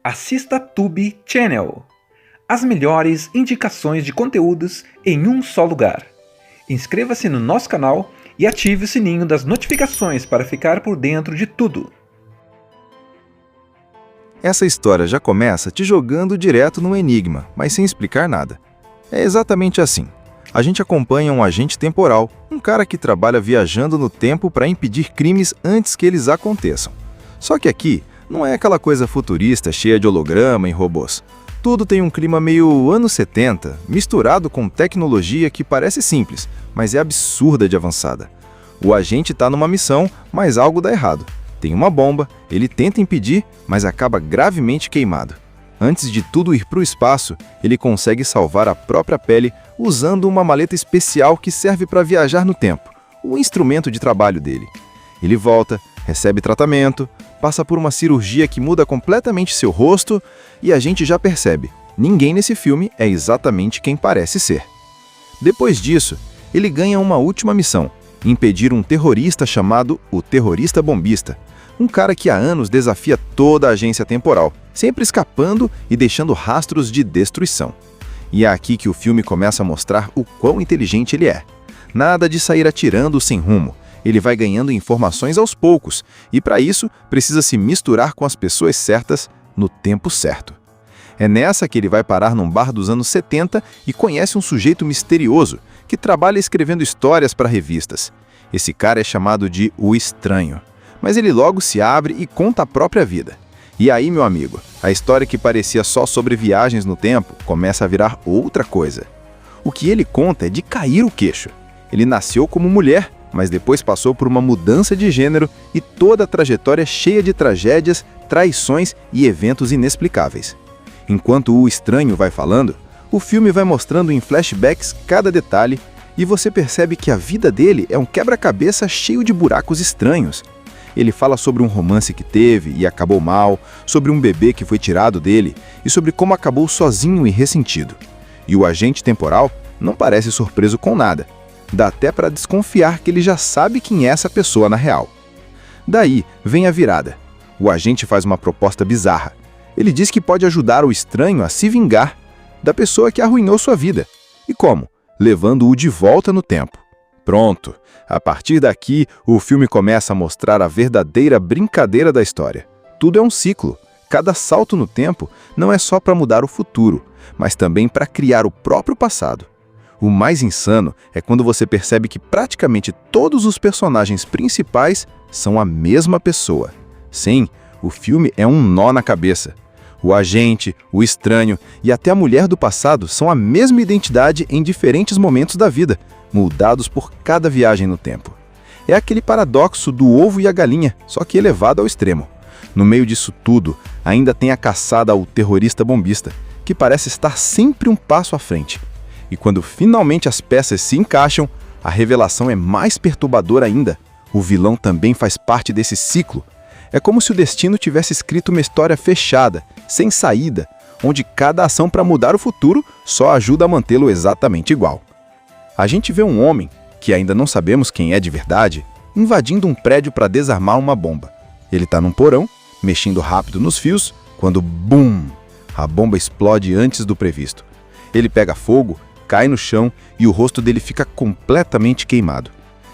Assista Tube Channel. As melhores indicações de conteúdos em um só lugar. Inscreva-se no nosso canal e ative o sininho das notificações para ficar por dentro de tudo. Essa história já começa te jogando direto no enigma, mas sem explicar nada. É exatamente assim. A gente acompanha um agente temporal, um cara que trabalha viajando no tempo para impedir crimes antes que eles aconteçam. Só que aqui não é aquela coisa futurista cheia de holograma e robôs. Tudo tem um clima meio anos 70, misturado com tecnologia que parece simples, mas é absurda de avançada. O agente está numa missão, mas algo dá errado. Tem uma bomba, ele tenta impedir, mas acaba gravemente queimado. Antes de tudo ir para o espaço, ele consegue salvar a própria pele usando uma maleta especial que serve para viajar no tempo, o instrumento de trabalho dele. Ele volta, recebe tratamento, passa por uma cirurgia que muda completamente seu rosto e a gente já percebe, ninguém nesse filme é exatamente quem parece ser. Depois disso, ele ganha uma última missão, impedir um terrorista chamado o Terrorista Bombista, um cara que há anos desafia toda a agência temporal, sempre escapando e deixando rastros de destruição. E é aqui que o filme começa a mostrar o quão inteligente ele é. Nada de sair atirando sem rumo. Ele vai ganhando informações aos poucos, e para isso precisa se misturar com as pessoas certas no tempo certo. É nessa que ele vai parar num bar dos anos 70 e conhece um sujeito misterioso que trabalha escrevendo histórias para revistas. Esse cara é chamado de O Estranho, mas ele logo se abre e conta a própria vida. E aí, meu amigo, a história que parecia só sobre viagens no tempo começa a virar outra coisa. O que ele conta é de cair o queixo. Ele nasceu como mulher, mas depois passou por uma mudança de gênero e toda a trajetória cheia de tragédias, traições e eventos inexplicáveis. Enquanto o estranho vai falando, o filme vai mostrando em flashbacks cada detalhe e você percebe que a vida dele é um quebra-cabeça cheio de buracos estranhos. Ele fala sobre um romance que teve e acabou mal, sobre um bebê que foi tirado dele e sobre como acabou sozinho e ressentido. E o agente temporal não parece surpreso com nada. Dá até para desconfiar que ele já sabe quem é essa pessoa na real. Daí vem a virada. O agente faz uma proposta bizarra. Ele diz que pode ajudar o estranho a se vingar da pessoa que arruinou sua vida. E como? Levando-o de volta no tempo. Pronto! A partir daqui, o filme começa a mostrar a verdadeira brincadeira da história. Tudo é um ciclo. Cada salto no tempo não é só para mudar o futuro, mas também para criar o próprio passado. O mais insano é quando você percebe que praticamente todos os personagens principais são a mesma pessoa. Sim, o filme é um nó na cabeça. O agente, o estranho e até a mulher do passado são a mesma identidade em diferentes momentos da vida, moldados por cada viagem no tempo. É aquele paradoxo do ovo e a galinha, só que elevado ao extremo. No meio disso tudo, ainda tem a caçada ao terrorista bombista, que parece estar sempre um passo à frente. E quando finalmente as peças se encaixam, a revelação é mais perturbadora ainda. O vilão também faz parte desse ciclo. É como se o destino tivesse escrito uma história fechada, sem saída, onde cada ação para mudar o futuro só ajuda a mantê-lo exatamente igual. A gente vê um homem, que ainda não sabemos quem é de verdade, invadindo um prédio para desarmar uma bomba. Ele está num porão, mexendo rápido nos fios, quando BUM! A bomba explode antes do previsto. Ele pega fogo, cai no chão e o rosto dele fica completamente queimado.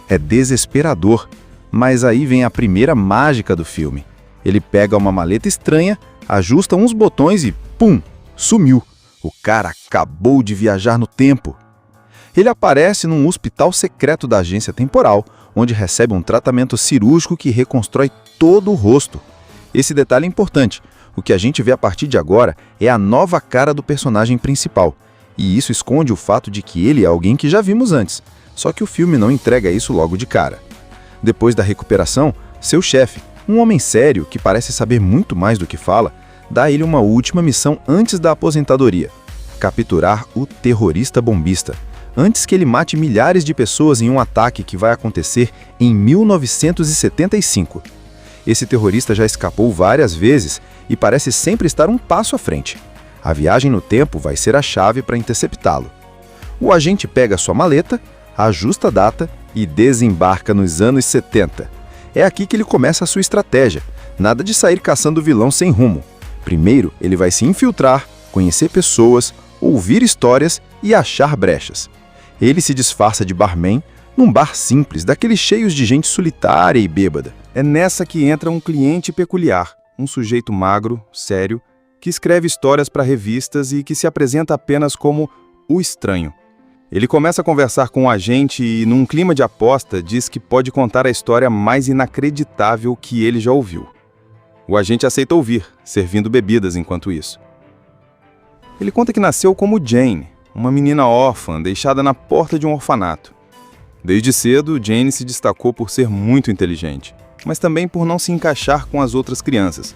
É desesperador, mas aí vem a primeira mágica do filme. Ele pega uma maleta estranha, ajusta uns botões e pum! Sumiu. O cara acabou de viajar no tempo. Ele aparece num hospital secreto da agência temporal, onde recebe um tratamento cirúrgico que reconstrói todo o rosto. Esse detalhe é importante. O que a gente vê a partir de agora é a nova cara do personagem principal. E isso esconde o fato de que ele é alguém que já vimos antes. Só que o filme não entrega isso logo de cara. Depois da recuperação, seu chefe, um homem sério que parece saber muito mais do que fala, dá a ele uma última missão antes da aposentadoria: capturar o terrorista bombista, antes que ele mate milhares de pessoas em um ataque que vai acontecer em 1975. Esse terrorista já escapou várias vezes e parece sempre estar um passo à frente. A viagem no tempo vai ser a chave para interceptá-lo. O agente pega sua maleta, ajusta a data e desembarca nos anos 70. É aqui que ele começa a sua estratégia. Nada de sair caçando vilão sem rumo. Primeiro, ele vai se infiltrar, conhecer pessoas, ouvir histórias e achar brechas. Ele se disfarça de barman num bar simples, daqueles cheios de gente solitária e bêbada. É nessa que entra um cliente peculiar, um sujeito magro, sério, que escreve histórias para revistas e que se apresenta apenas como o estranho. Ele começa a conversar com o agente e, num clima de aposta, diz que pode contar a história mais inacreditável que ele já ouviu. O agente aceita ouvir, servindo bebidas enquanto isso. Ele conta que nasceu como Jane, uma menina órfã deixada na porta de um orfanato. Desde cedo, Jane se destacou por ser muito inteligente, mas também por não se encaixar com as outras crianças.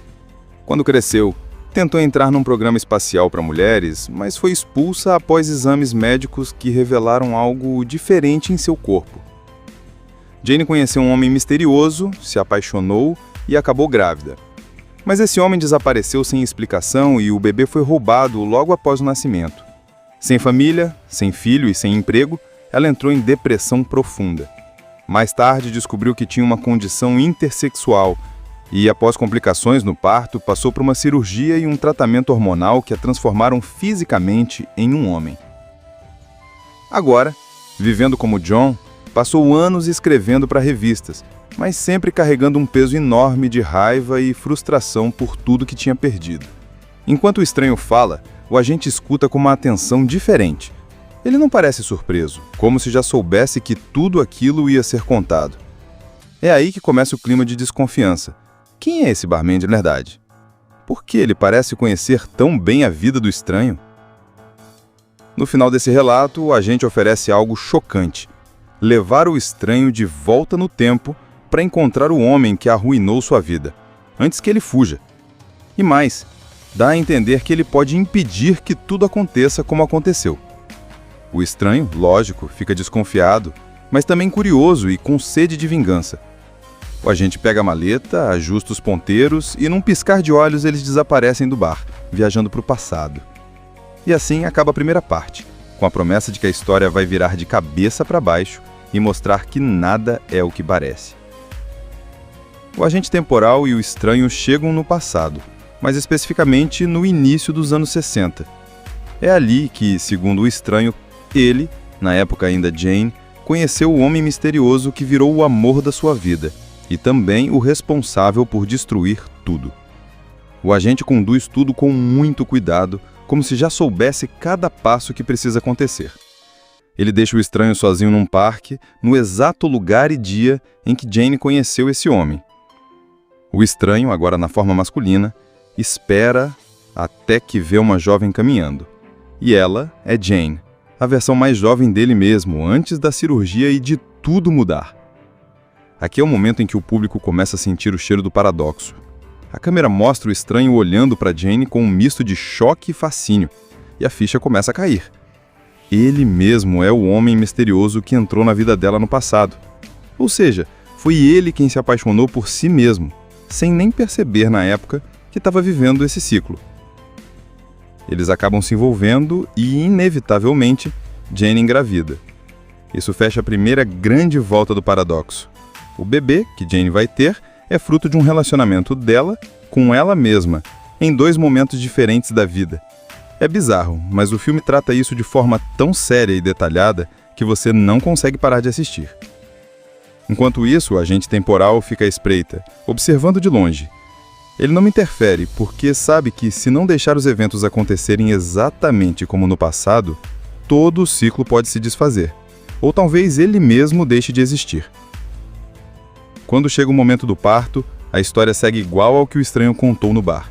Quando cresceu, tentou entrar num programa espacial para mulheres, mas foi expulsa após exames médicos que revelaram algo diferente em seu corpo. Jane conheceu um homem misterioso, se apaixonou e acabou grávida. Mas esse homem desapareceu sem explicação e o bebê foi roubado logo após o nascimento. Sem família, sem filho e sem emprego, ela entrou em depressão profunda. Mais tarde descobriu que tinha uma condição intersexual e, após complicações no parto, passou por uma cirurgia e um tratamento hormonal que a transformaram fisicamente em um homem. Agora, vivendo como John, passou anos escrevendo para revistas, mas sempre carregando um peso enorme de raiva e frustração por tudo que tinha perdido. Enquanto o estranho fala, o agente escuta com uma atenção diferente. Ele não parece surpreso, como se já soubesse que tudo aquilo ia ser contado. É aí que começa o clima de desconfiança. Quem é esse barman de verdade? Por que ele parece conhecer tão bem a vida do estranho? No final desse relato, o agente oferece algo chocante: levar o estranho de volta no tempo para encontrar o homem que arruinou sua vida, antes que ele fuja. E mais, dá a entender que ele pode impedir que tudo aconteça como aconteceu. O estranho, lógico, fica desconfiado, mas também curioso e com sede de vingança. O agente pega a maleta, ajusta os ponteiros e, num piscar de olhos, eles desaparecem do bar, viajando para o passado. E assim acaba a primeira parte, com a promessa de que a história vai virar de cabeça para baixo e mostrar que nada é o que parece. O agente temporal e o estranho chegam no passado, mas especificamente no início dos anos 60. É ali que, segundo o estranho, ele, na época ainda Jane, conheceu o homem misterioso que virou o amor da sua vida e também o responsável por destruir tudo. O agente conduz tudo com muito cuidado, como se já soubesse cada passo que precisa acontecer. Ele deixa o estranho sozinho num parque, no exato lugar e dia em que Jane conheceu esse homem. O estranho, agora na forma masculina, espera até que vê uma jovem caminhando. E ela é Jane, a versão mais jovem dele mesmo, antes da cirurgia e de tudo mudar. Aqui é o momento em que o público começa a sentir o cheiro do paradoxo. A câmera mostra o estranho olhando para Jane com um misto de choque e fascínio, e a ficha começa a cair. Ele mesmo é o homem misterioso que entrou na vida dela no passado. Ou seja, foi ele quem se apaixonou por si mesmo, sem nem perceber na época que estava vivendo esse ciclo. Eles acabam se envolvendo e, inevitavelmente, Jane engravida. Isso fecha a primeira grande volta do paradoxo. O bebê que Jane vai ter é fruto de um relacionamento dela com ela mesma, em 2 momentos diferentes da vida. É bizarro, mas o filme trata isso de forma tão séria e detalhada que você não consegue parar de assistir. Enquanto isso, o agente temporal fica à espreita, observando de longe. Ele não interfere porque sabe que, se não deixar os eventos acontecerem exatamente como no passado, todo o ciclo pode se desfazer, ou talvez ele mesmo deixe de existir. Quando chega o momento do parto, a história segue igual ao que o estranho contou no bar.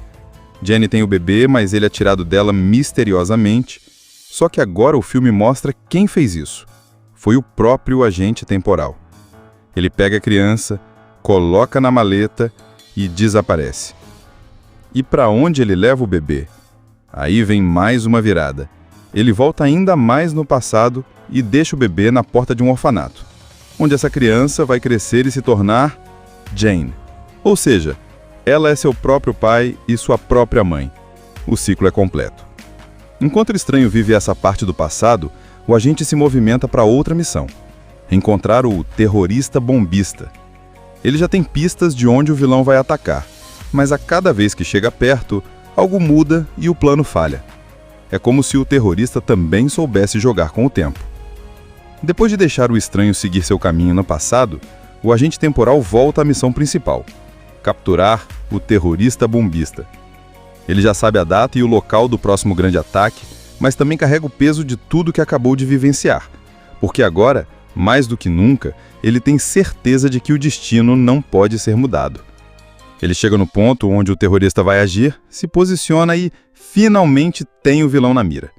Jane tem o bebê, mas ele é tirado dela misteriosamente, só que agora o filme mostra quem fez isso. Foi o próprio agente temporal. Ele pega a criança, coloca na maleta e desaparece. E para onde ele leva o bebê? Aí vem mais uma virada. Ele volta ainda mais no passado e deixa o bebê na porta de um orfanato, onde essa criança vai crescer e se tornar Jane. Ou seja, ela é seu próprio pai e sua própria mãe. O ciclo é completo. Enquanto o estranho vive essa parte do passado, o agente se movimenta para outra missão: encontrar o terrorista bombista. Ele já tem pistas de onde o vilão vai atacar, mas a cada vez que chega perto, algo muda e o plano falha. É como se o terrorista também soubesse jogar com o tempo. Depois de deixar o estranho seguir seu caminho no passado, o agente temporal volta à missão principal: capturar o terrorista bombista. Ele já sabe a data e o local do próximo grande ataque, mas também carrega o peso de tudo que acabou de vivenciar, porque agora, mais do que nunca, ele tem certeza de que o destino não pode ser mudado. Ele chega no ponto onde o terrorista vai agir, se posiciona e, finalmente, tem o vilão na mira.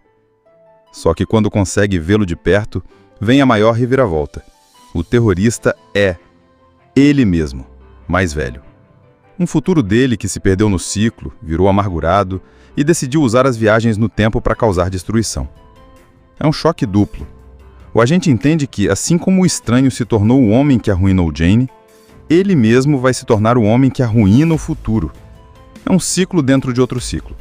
Só que quando consegue vê-lo de perto, vem a maior reviravolta. O terrorista é ele mesmo, mais velho. Um futuro dele que se perdeu no ciclo, virou amargurado e decidiu usar as viagens no tempo para causar destruição. É um choque duplo. O agente entende que, assim como o estranho se tornou o homem que arruinou Jane, ele mesmo vai se tornar o homem que arruína o futuro. É um ciclo dentro de outro ciclo.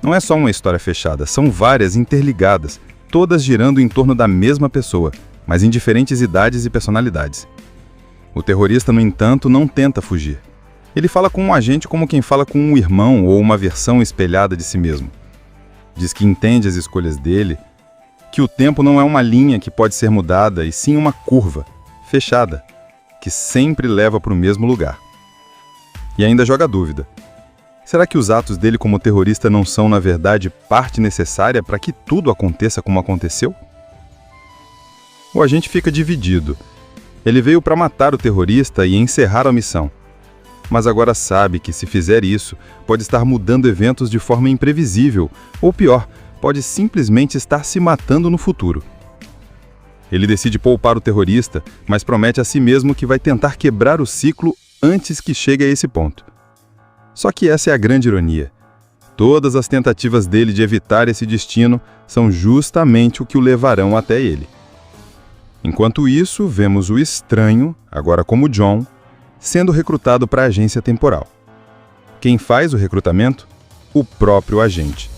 Não é só uma história fechada, são várias interligadas, todas girando em torno da mesma pessoa, mas em diferentes idades e personalidades. O terrorista, no entanto, não tenta fugir. Ele fala com um agente como quem fala com um irmão ou uma versão espelhada de si mesmo. Diz que entende as escolhas dele, que o tempo não é uma linha que pode ser mudada, e sim uma curva, fechada, que sempre leva para o mesmo lugar. E ainda joga a dúvida. Será que os atos dele como terrorista não são, na verdade, parte necessária para que tudo aconteça como aconteceu? O agente fica dividido. Ele veio para matar o terrorista e encerrar a missão. Mas agora sabe que, se fizer isso, pode estar mudando eventos de forma imprevisível, ou pior, pode simplesmente estar se matando no futuro. Ele decide poupar o terrorista, mas promete a si mesmo que vai tentar quebrar o ciclo antes que chegue a esse ponto. Só que essa é a grande ironia. Todas as tentativas dele de evitar esse destino são justamente o que o levarão até ele. Enquanto isso, vemos o estranho, agora como John, sendo recrutado para a agência temporal. Quem faz o recrutamento? O próprio agente.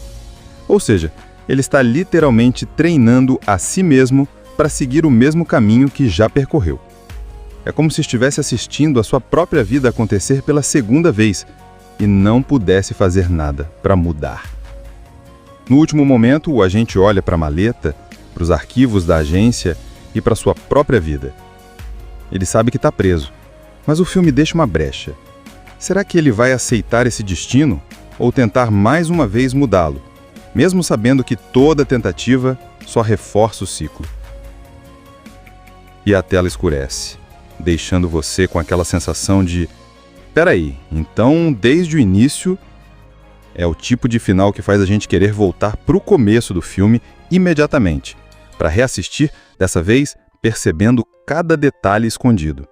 Ou seja, ele está literalmente treinando a si mesmo para seguir o mesmo caminho que já percorreu. É como se estivesse assistindo a sua própria vida acontecer pela segunda vez e não pudesse fazer nada para mudar. No último momento, o agente olha para a maleta, para os arquivos da agência e para sua própria vida. Ele sabe que está preso, mas o filme deixa uma brecha. Será que ele vai aceitar esse destino ou tentar mais uma vez mudá-lo, mesmo sabendo que toda tentativa só reforça o ciclo? E a tela escurece, deixando você com aquela sensação de: peraí, então desde o início? É o tipo de final que faz a gente querer voltar para o começo do filme imediatamente, para reassistir, dessa vez percebendo cada detalhe escondido.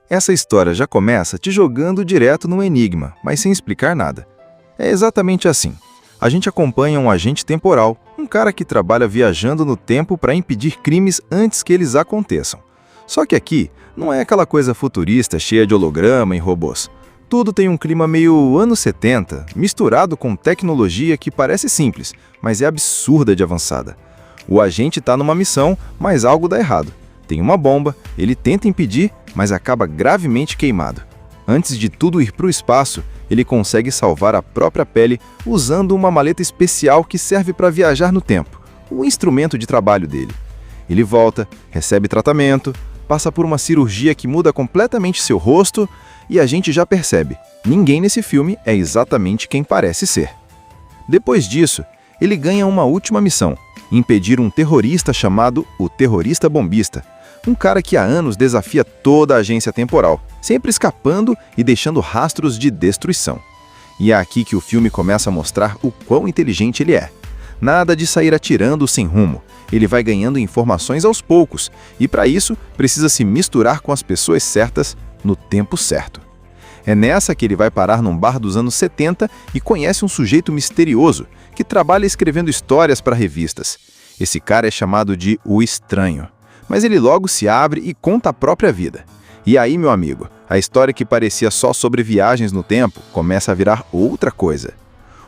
Essa história já começa te jogando direto no enigma, mas sem explicar nada. É exatamente assim. A gente acompanha um agente temporal, um cara que trabalha viajando no tempo para impedir crimes antes que eles aconteçam. Só que aqui não é aquela coisa futurista cheia de holograma e robôs. Tudo tem um clima meio anos 70, misturado com tecnologia que parece simples, mas é absurda de avançada. O agente está numa missão, mas algo dá errado. Tem uma bomba, ele tenta impedir, mas acaba gravemente queimado. Antes de tudo ir para o espaço, ele consegue salvar a própria pele usando uma maleta especial que serve para viajar no tempo, o instrumento de trabalho dele. Ele volta, recebe tratamento, passa por uma cirurgia que muda completamente seu rosto e a gente já percebe, ninguém nesse filme é exatamente quem parece ser. Depois disso, ele ganha uma última missão: impedir um terrorista chamado o Terrorista Bombista, um cara que há anos desafia toda a agência temporal, sempre escapando e deixando rastros de destruição. E é aqui que o filme começa a mostrar o quão inteligente ele é. Nada de sair atirando sem rumo. Ele vai ganhando informações aos poucos, e para isso precisa se misturar com as pessoas certas no tempo certo. É nessa que ele vai parar num bar dos anos 70 e conhece um sujeito misterioso que trabalha escrevendo histórias para revistas. Esse cara é chamado de O Estranho. Mas ele logo se abre e conta a própria vida. E aí, meu amigo, a história que parecia só sobre viagens no tempo começa a virar outra coisa.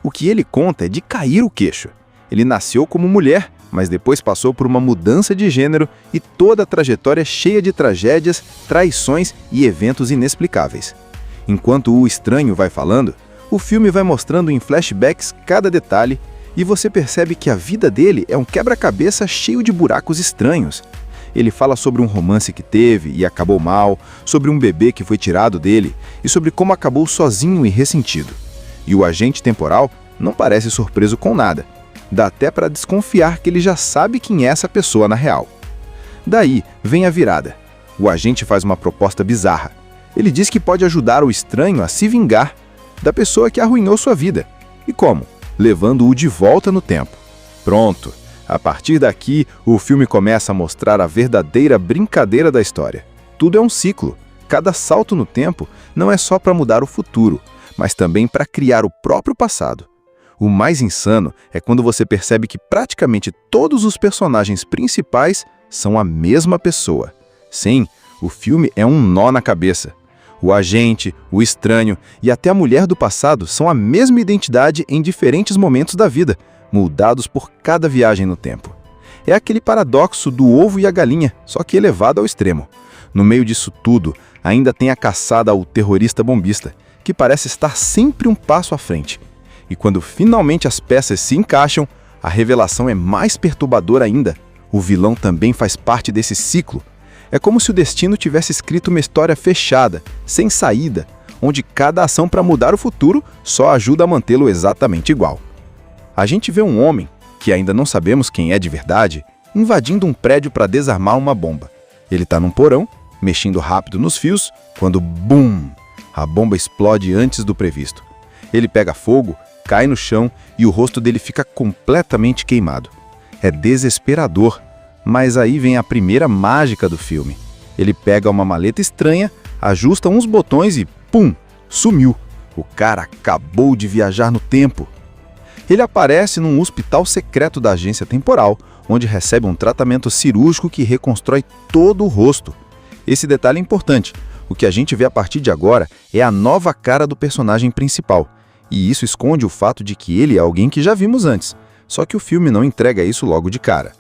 O que ele conta é de cair o queixo. Ele nasceu como mulher, mas depois passou por uma mudança de gênero e toda a trajetória cheia de tragédias, traições e eventos inexplicáveis. Enquanto o estranho vai falando, O filme vai mostrando em flashbacks cada detalhe e você percebe que a vida dele é um quebra-cabeça cheio de buracos estranhos. Ele fala sobre um romance que teve e acabou mal, sobre um bebê que foi tirado dele e sobre como acabou sozinho e ressentido. E o agente temporal não parece surpreso com nada. Dá até para desconfiar que ele já sabe quem é essa pessoa na real. Daí vem a virada. O agente faz uma proposta bizarra. Ele diz que pode ajudar o estranho a se vingar da pessoa que arruinou sua vida. E como? Levando-o de volta no tempo. Pronto! A partir daqui, o filme começa a mostrar a verdadeira brincadeira da história. Tudo é um ciclo. Cada salto no tempo não é só para mudar o futuro, mas também para criar o próprio passado. O mais insano é quando você percebe que praticamente todos os personagens principais são a mesma pessoa. Sim, o filme é um nó na cabeça. O agente, o estranho e até a mulher do passado são a mesma identidade em diferentes momentos da vida, moldados por cada viagem no tempo. É aquele paradoxo do ovo e a galinha, só que elevado ao extremo. No meio disso tudo, ainda tem a caçada ao terrorista bombista, que parece estar sempre um passo à frente. E quando finalmente as peças se encaixam, a revelação é mais perturbadora ainda. O vilão também faz parte desse ciclo. É como se o destino tivesse escrito uma história fechada, sem saída, onde cada ação para mudar o futuro só ajuda a mantê-lo exatamente igual. A gente vê um homem, que ainda não sabemos quem é de verdade, invadindo um prédio para desarmar uma bomba. Ele está num porão, mexendo rápido nos fios, quando BUM! A bomba explode antes do previsto. Ele pega fogo, cai no chão e o rosto dele fica completamente queimado. É desesperador, mas aí vem a primeira mágica do filme. Ele pega uma maleta estranha, ajusta uns botões e pum! Sumiu. O cara acabou de viajar no tempo. Ele aparece num hospital secreto da agência temporal, onde recebe um tratamento cirúrgico que reconstrói todo o rosto. Esse detalhe é importante. O que a gente vê a partir de agora é a nova cara do personagem principal. E isso esconde o fato de que ele é alguém que já vimos antes. Só que o filme não entrega isso logo de cara.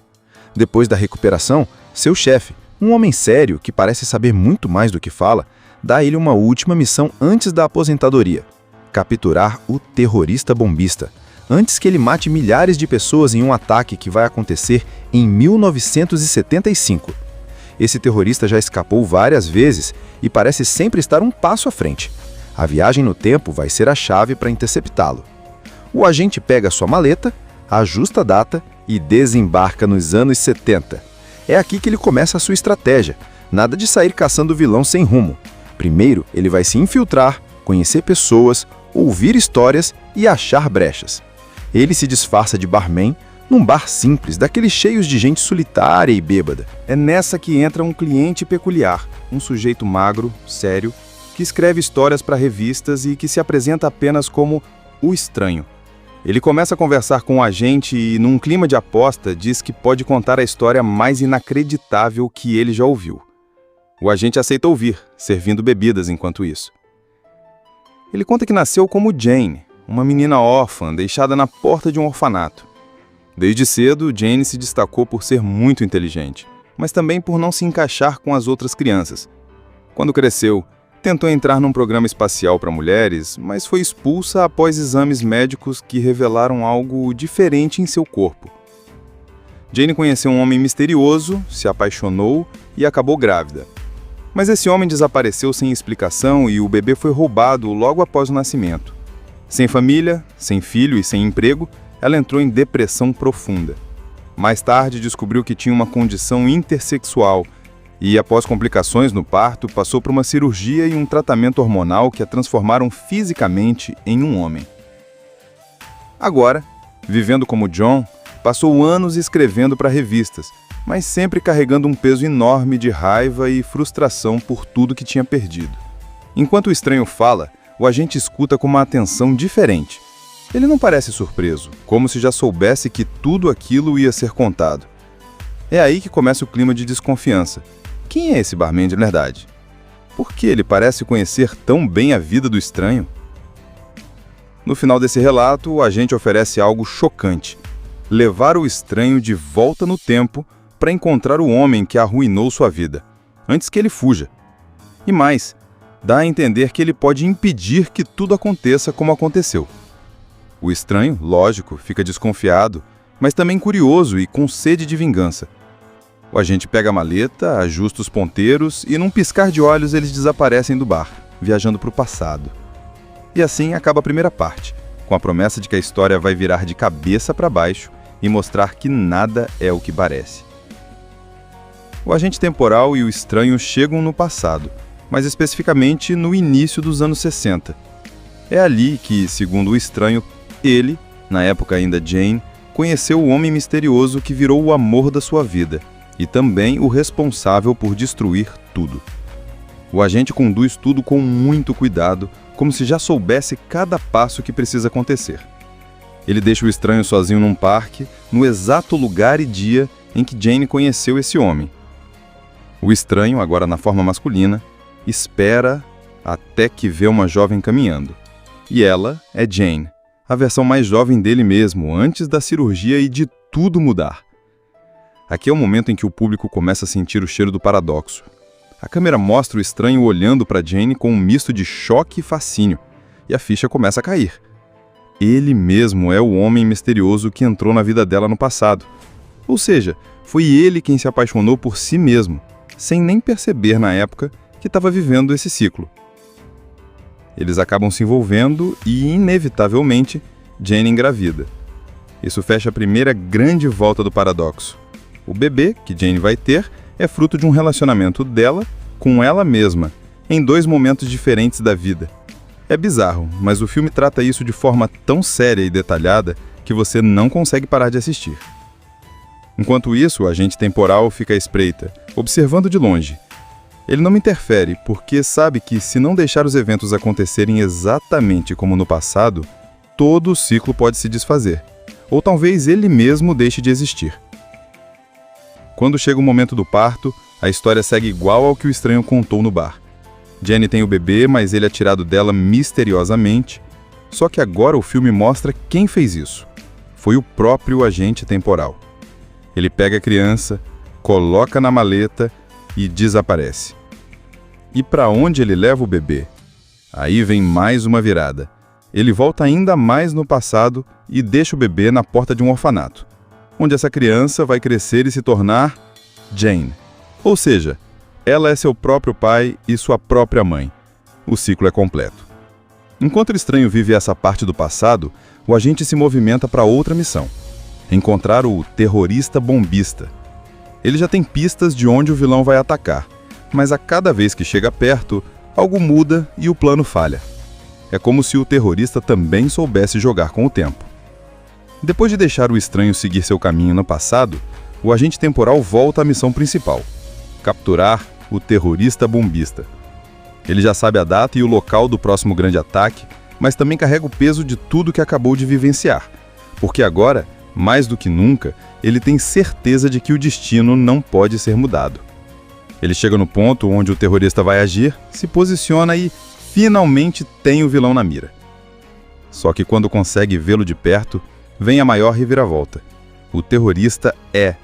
Depois da recuperação, seu chefe, um homem sério que parece saber muito mais do que fala, dá a ele uma última missão antes da aposentadoria: capturar o terrorista bombista, antes que ele mate milhares de pessoas em um ataque que vai acontecer em 1975. Esse terrorista já escapou várias vezes e parece sempre estar um passo à frente. A viagem no tempo vai ser a chave para interceptá-lo. O agente pega sua maleta, ajusta a data e desembarca nos anos 70. É aqui que ele começa a sua estratégia. Nada de sair caçando o vilão sem rumo. Primeiro, ele vai se infiltrar, conhecer pessoas, ouvir histórias e achar brechas. Ele se disfarça de barman num bar simples, daqueles cheios de gente solitária e bêbada. É nessa que entra um cliente peculiar, um sujeito magro, sério, que escreve histórias para revistas e que se apresenta apenas como o estranho. Ele começa a conversar com o agente e, num clima de aposta, diz que pode contar a história mais inacreditável que ele já ouviu. O agente aceita ouvir, servindo bebidas enquanto isso. Ele conta que nasceu como Jane, uma menina órfã deixada na porta de um orfanato. Desde cedo, Jane se destacou por ser muito inteligente, mas também por não se encaixar com as outras crianças. Quando cresceu, tentou entrar num programa espacial para mulheres, mas foi expulsa após exames médicos que revelaram algo diferente em seu corpo. Jane conheceu um homem misterioso, se apaixonou e acabou grávida. Mas esse homem desapareceu sem explicação e o bebê foi roubado logo após o nascimento. Sem família, sem filho e sem emprego, ela entrou em depressão profunda. Mais tarde descobriu que tinha uma condição intersexual e, após complicações no parto, passou por uma cirurgia e um tratamento hormonal que a transformaram fisicamente em um homem. Agora, vivendo como John, passou anos escrevendo para revistas, mas sempre carregando um peso enorme de raiva e frustração por tudo que tinha perdido. Enquanto o estranho fala, o agente escuta com uma atenção diferente. Ele não parece surpreso, como se já soubesse que tudo aquilo ia ser contado. É aí que começa o clima de desconfiança. Quem é esse barman de verdade? Por que ele parece conhecer tão bem a vida do estranho? No final desse relato, o agente oferece algo chocante: levar o estranho de volta no tempo para encontrar o homem que arruinou sua vida, antes que ele fuja. E mais, Dá a entender que ele pode impedir que tudo aconteça como aconteceu. O estranho, lógico, fica desconfiado, mas também curioso e com sede de vingança. O agente pega a maleta, ajusta os ponteiros e num piscar de olhos eles desaparecem do bar, viajando para o passado. E assim acaba a primeira parte, com a promessa de que a história vai virar de cabeça para baixo e mostrar que nada é o que parece. O agente temporal e o estranho chegam no passado, mas especificamente no início dos anos 60. É ali que, segundo o estranho, ele, na época ainda Jane, conheceu o homem misterioso que virou o amor da sua vida e também o responsável por destruir tudo. O agente conduz tudo com muito cuidado, como se já soubesse cada passo que precisa acontecer. Ele deixa o estranho sozinho num parque, no exato lugar e dia em que Jane conheceu esse homem. O estranho, agora na forma masculina, espera até que vê uma jovem caminhando. E ela é Jane, a versão mais jovem dele mesmo, antes da cirurgia e de tudo mudar. Aqui é o momento em que o público começa a sentir o cheiro do paradoxo. A câmera mostra o estranho olhando para Jane com um misto de choque e fascínio, e a ficha começa a cair. Ele mesmo é o homem misterioso que entrou na vida dela no passado. Ou seja, foi ele quem se apaixonou por si mesmo, sem nem perceber na época que estava vivendo esse ciclo. Eles acabam se envolvendo e, inevitavelmente, Jane engravida. Isso fecha a primeira grande volta do paradoxo. O bebê que Jane vai ter é fruto de um relacionamento dela com ela mesma, em 2 momentos diferentes da vida. É bizarro, mas o filme trata isso de forma tão séria e detalhada que você não consegue parar de assistir. Enquanto isso, o agente temporal fica à espreita, observando de longe. Ele não interfere porque sabe que, se não deixar os eventos acontecerem exatamente como no passado, todo o ciclo pode se desfazer, ou talvez ele mesmo deixe de existir. Quando chega o momento do parto, a história segue igual ao que o estranho contou no bar. Jane tem o bebê, mas ele é tirado dela misteriosamente, só que agora o filme mostra quem fez isso. Foi o próprio agente temporal. Ele pega a criança, coloca na maleta e desaparece. E para onde ele leva o bebê? Aí vem mais uma virada. Ele volta ainda mais no passado e deixa o bebê na porta de um orfanato, onde essa criança vai crescer e se tornar Jane. Ou seja, ela é seu próprio pai e sua própria mãe. O ciclo é completo. Enquanto o estranho vive essa parte do passado, o agente se movimenta para outra missão: encontrar o terrorista bombista. Ele já tem pistas de onde o vilão vai atacar, mas a cada vez que chega perto, algo muda e o plano falha. É como se o terrorista também soubesse jogar com o tempo. Depois de deixar o estranho seguir seu caminho no passado, o agente temporal volta à missão principal: capturar o terrorista bombista. Ele já sabe a data e o local do próximo grande ataque, mas também carrega o peso de tudo que acabou de vivenciar, porque agora, mais do que nunca, ele tem certeza de que o destino não pode ser mudado. Ele chega no ponto onde o terrorista vai agir, se posiciona e, finalmente, tem o vilão na mira. Só que quando consegue vê-lo de perto, vem a maior reviravolta. O terrorista é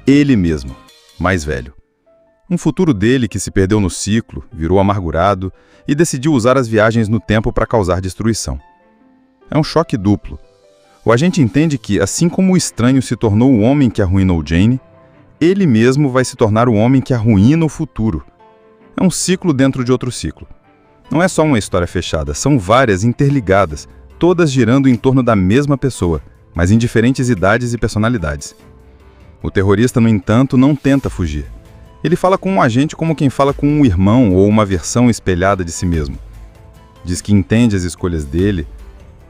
ele mesmo, mais velho. Um futuro dele que se perdeu no ciclo, virou amargurado e decidiu usar as viagens no tempo para causar destruição. É um choque duplo. O agente entende que, assim como o estranho se tornou o homem que arruinou Jane, ele mesmo vai se tornar o homem que arruína o futuro. É um ciclo dentro de outro ciclo. Não é só uma história fechada, são várias interligadas, todas girando em torno da mesma pessoa, mas em diferentes idades e personalidades. O terrorista, no entanto, não tenta fugir. Ele fala com um agente como quem fala com um irmão ou uma versão espelhada de si mesmo. Diz que entende as escolhas dele,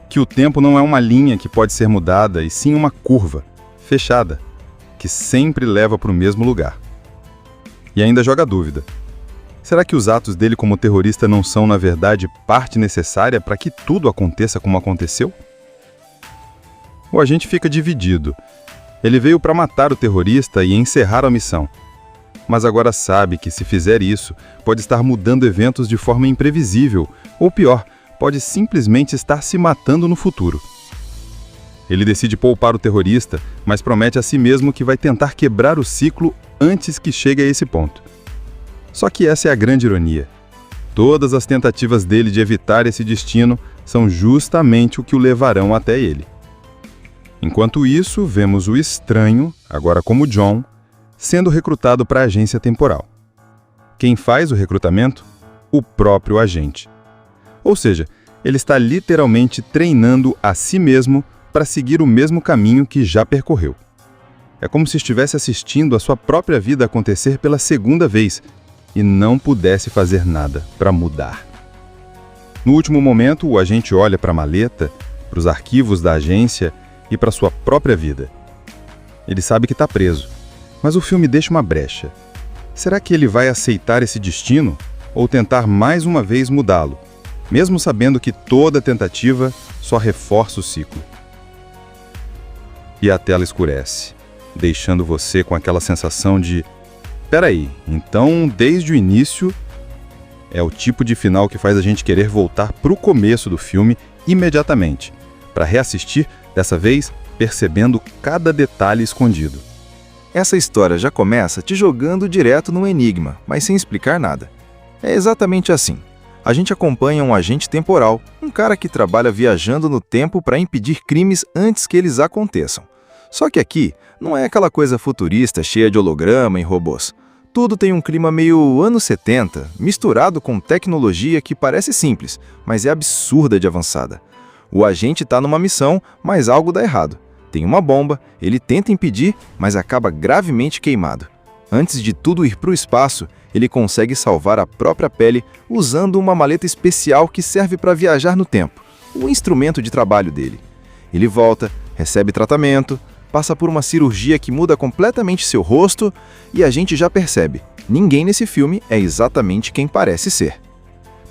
que o tempo não é uma linha que pode ser mudada, e sim uma curva, fechada, que sempre leva para o mesmo lugar. E ainda joga a dúvida: será que os atos dele como terrorista não são, na verdade, parte necessária para que tudo aconteça como aconteceu? O agente fica dividido. Ele veio para matar o terrorista e encerrar a missão. Mas agora sabe que, se fizer isso, pode estar mudando eventos de forma imprevisível, ou pior, pode simplesmente estar se matando no futuro. Ele decide poupar o terrorista, mas promete a si mesmo que vai tentar quebrar o ciclo antes que chegue a esse ponto. Só que essa é a grande ironia. Todas as tentativas dele de evitar esse destino são justamente o que o levarão até ele. Enquanto isso, vemos o estranho, agora como John, sendo recrutado para a agência temporal. Quem faz o recrutamento? O próprio agente. Ou seja, ele está literalmente treinando a si mesmo para seguir o mesmo caminho que já percorreu. É como se estivesse assistindo a sua própria vida acontecer pela segunda vez e não pudesse fazer nada para mudar. No último momento, o agente olha para a maleta, para os arquivos da agência e para sua própria vida. Ele sabe que está preso, mas o filme deixa uma brecha. Será que ele vai aceitar esse destino ou tentar mais uma vez mudá-lo, mesmo sabendo que toda tentativa só reforça o ciclo? E a tela escurece, deixando você com aquela sensação de: peraí, então desde o início é o tipo de final que faz a gente querer voltar para o começo do filme imediatamente, para reassistir, dessa vez percebendo cada detalhe escondido. Essa história já começa te jogando direto no enigma, mas sem explicar nada. É exatamente assim. A gente acompanha um agente temporal, um cara que trabalha viajando no tempo para impedir crimes antes que eles aconteçam. Só que aqui não é aquela coisa futurista cheia de holograma e robôs. Tudo tem um clima meio anos 70, misturado com tecnologia que parece simples, mas é absurda de avançada. O agente está numa missão, mas algo dá errado. Tem uma bomba, ele tenta impedir, mas acaba gravemente queimado. Antes de tudo ir para o espaço, ele consegue salvar a própria pele usando uma maleta especial que serve para viajar no tempo, o instrumento de trabalho dele. Ele volta, recebe tratamento, passa por uma cirurgia que muda completamente seu rosto e a gente já percebe, ninguém nesse filme é exatamente quem parece ser.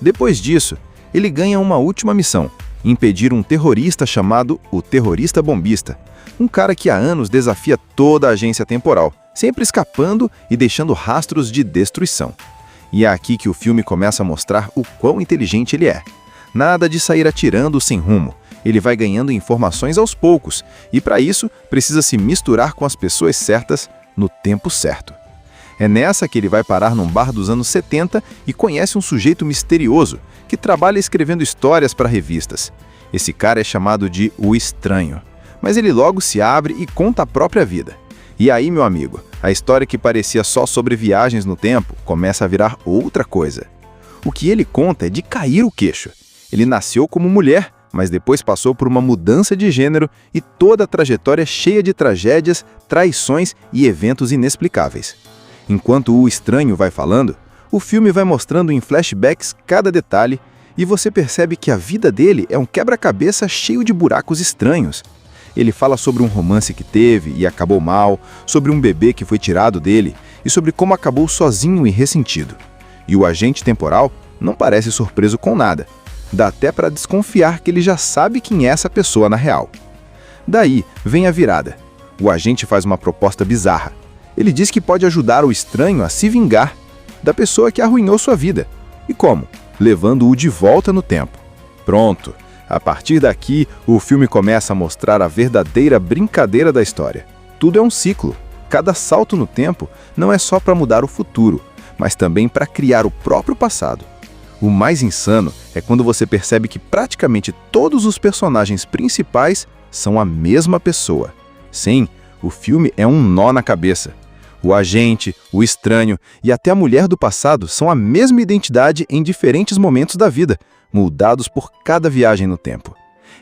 Depois disso, ele ganha uma última missão, impedir um terrorista chamado o Terrorista Bombista, um cara que há anos desafia toda a agência temporal, sempre escapando e deixando rastros de destruição. E é aqui que o filme começa a mostrar o quão inteligente ele é. Nada de sair atirando sem rumo. Ele vai ganhando informações aos poucos, e para isso precisa se misturar com as pessoas certas no tempo certo. É nessa que ele vai parar num bar dos anos 70 e conhece um sujeito misterioso que trabalha escrevendo histórias para revistas. Esse cara é chamado de O Estranho, mas ele logo se abre e conta a própria vida. E aí, meu amigo, a história que parecia só sobre viagens no tempo começa a virar outra coisa. O que ele conta é de cair o queixo. Ele nasceu como mulher, mas depois passou por uma mudança de gênero e toda a trajetória cheia de tragédias, traições e eventos inexplicáveis. Enquanto o estranho vai falando, o filme vai mostrando em flashbacks cada detalhe e você percebe que a vida dele é um quebra-cabeça cheio de buracos estranhos. Ele fala sobre um romance que teve e acabou mal, sobre um bebê que foi tirado dele e sobre como acabou sozinho e ressentido. E o agente temporal não parece surpreso com nada. Dá até para desconfiar que ele já sabe quem é essa pessoa na real. Daí vem a virada. O agente faz uma proposta bizarra. Ele diz que pode ajudar o estranho a se vingar da pessoa que arruinou sua vida. E como? Levando-o de volta no tempo. Pronto. A partir daqui, o filme começa a mostrar a verdadeira brincadeira da história. Tudo é um ciclo. Cada salto no tempo não é só para mudar o futuro, mas também para criar o próprio passado. O mais insano é quando você percebe que praticamente todos os personagens principais são a mesma pessoa. Sim, o filme é um nó na cabeça. O agente, o estranho e até a mulher do passado são a mesma identidade em diferentes momentos da vida, moldados por cada viagem no tempo.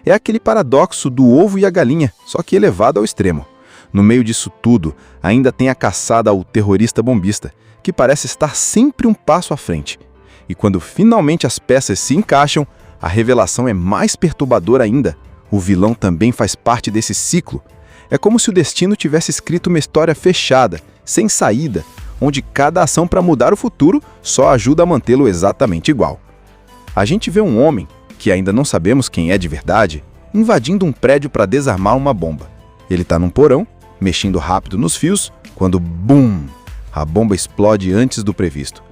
É aquele paradoxo do ovo e a galinha, só que elevado ao extremo. No meio disso tudo, ainda tem a caçada ao terrorista bombista, que parece estar sempre um passo à frente. E quando finalmente as peças se encaixam, a revelação é mais perturbadora ainda. O vilão também faz parte desse ciclo. É como se o destino tivesse escrito uma história fechada, sem saída, onde cada ação para mudar o futuro só ajuda a mantê-lo exatamente igual. A gente vê um homem, que ainda não sabemos quem é de verdade, invadindo um prédio para desarmar uma bomba. Ele está num porão, mexendo rápido nos fios, quando BUM! A bomba explode antes do previsto.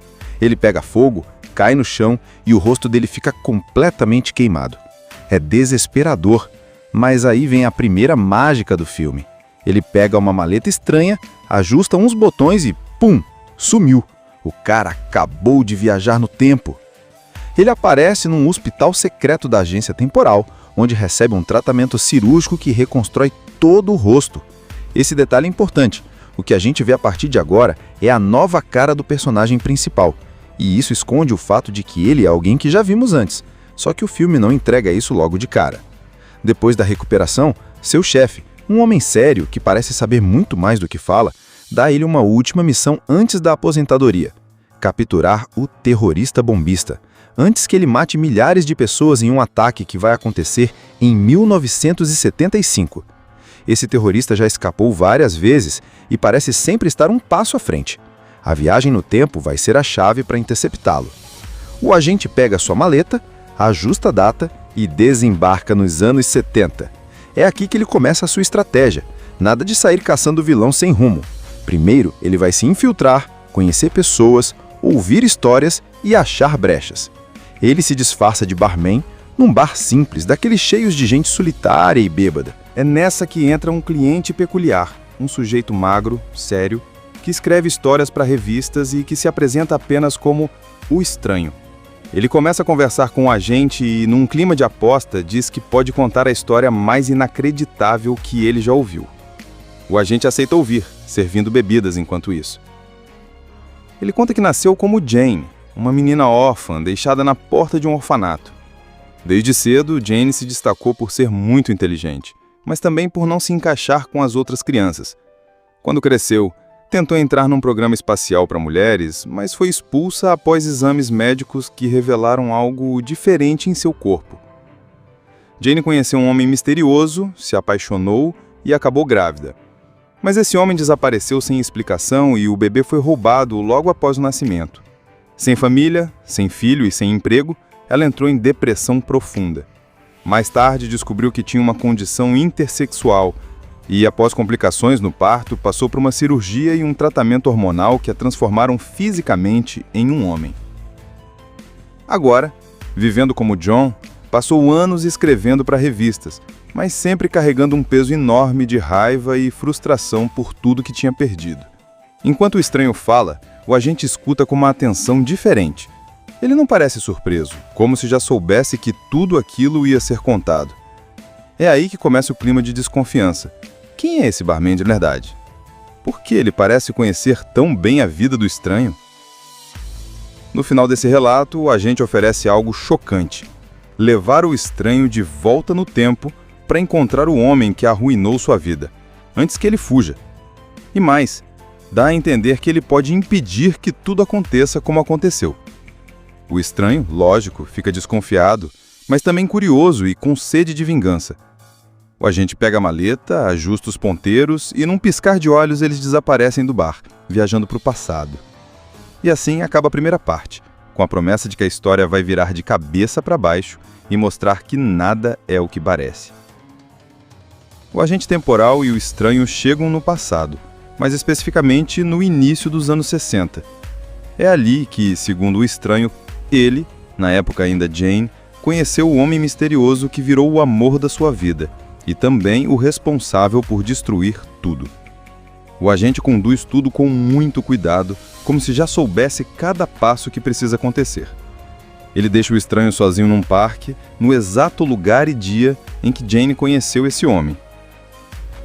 Ele pega fogo, cai no chão e o rosto dele fica completamente queimado. É desesperador, mas aí vem a primeira mágica do filme. Ele pega uma maleta estranha, ajusta uns botões e pum! Sumiu. O cara acabou de viajar no tempo. Ele aparece num hospital secreto da agência temporal, onde recebe um tratamento cirúrgico que reconstrói todo o rosto. Esse detalhe é importante. O que a gente vê a partir de agora é a nova cara do personagem principal. E isso esconde o fato de que ele é alguém que já vimos antes. Só que o filme não entrega isso logo de cara. Depois da recuperação, seu chefe, um homem sério que parece saber muito mais do que fala, dá a ele uma última missão antes da aposentadoria: capturar o terrorista bombista, antes que ele mate milhares de pessoas em um ataque que vai acontecer em 1975. Esse terrorista já escapou várias vezes e parece sempre estar um passo à frente. A viagem no tempo vai ser a chave para interceptá-lo. O agente pega sua maleta, ajusta a data e desembarca nos anos 70. É aqui que ele começa a sua estratégia. Nada de sair caçando o vilão sem rumo. Primeiro, ele vai se infiltrar, conhecer pessoas, ouvir histórias e achar brechas. Ele se disfarça de barman num bar simples, daqueles cheios de gente solitária e bêbada. É nessa que entra um cliente peculiar, um sujeito magro, sério, que escreve histórias para revistas e que se apresenta apenas como o estranho. Ele começa a conversar com o agente e, num clima de aposta, diz que pode contar a história mais inacreditável que ele já ouviu. O agente aceita ouvir, servindo bebidas enquanto isso. Ele conta que nasceu como Jane, uma menina órfã deixada na porta de um orfanato. Desde cedo, Jane se destacou por ser muito inteligente, mas também por não se encaixar com as outras crianças. Quando cresceu, tentou entrar num programa espacial para mulheres, mas foi expulsa após exames médicos que revelaram algo diferente em seu corpo. Jane conheceu um homem misterioso, se apaixonou e acabou grávida. Mas esse homem desapareceu sem explicação e o bebê foi roubado logo após o nascimento. Sem família, sem filho e sem emprego, ela entrou em depressão profunda. Mais tarde, descobriu que tinha uma condição intersexual e, após complicações no parto, passou por uma cirurgia e um tratamento hormonal que a transformaram fisicamente em um homem. Agora, vivendo como John, passou anos escrevendo para revistas, mas sempre carregando um peso enorme de raiva e frustração por tudo que tinha perdido. Enquanto o estranho fala, o agente escuta com uma atenção diferente. Ele não parece surpreso, como se já soubesse que tudo aquilo ia ser contado. É aí que começa o clima de desconfiança. Quem é esse barman de verdade? Por que ele parece conhecer tão bem a vida do estranho? No final desse relato, o agente oferece algo chocante: levar o estranho de volta no tempo para encontrar o homem que arruinou sua vida, antes que ele fuja. E mais, dá a entender que ele pode impedir que tudo aconteça como aconteceu. O estranho, lógico, fica desconfiado, mas também curioso e com sede de vingança. O agente pega a maleta, ajusta os ponteiros e, num piscar de olhos, eles desaparecem do bar, viajando para o passado. E assim acaba a primeira parte, com a promessa de que a história vai virar de cabeça para baixo e mostrar que nada é o que parece. O agente temporal e o estranho chegam no passado, mas especificamente no início dos anos 60. É ali que, segundo o estranho, ele, na época ainda Jane, conheceu o homem misterioso que virou o amor da sua vida e também o responsável por destruir tudo. O agente conduz tudo com muito cuidado, como se já soubesse cada passo que precisa acontecer. Ele deixa o estranho sozinho num parque, no exato lugar e dia em que Jane conheceu esse homem.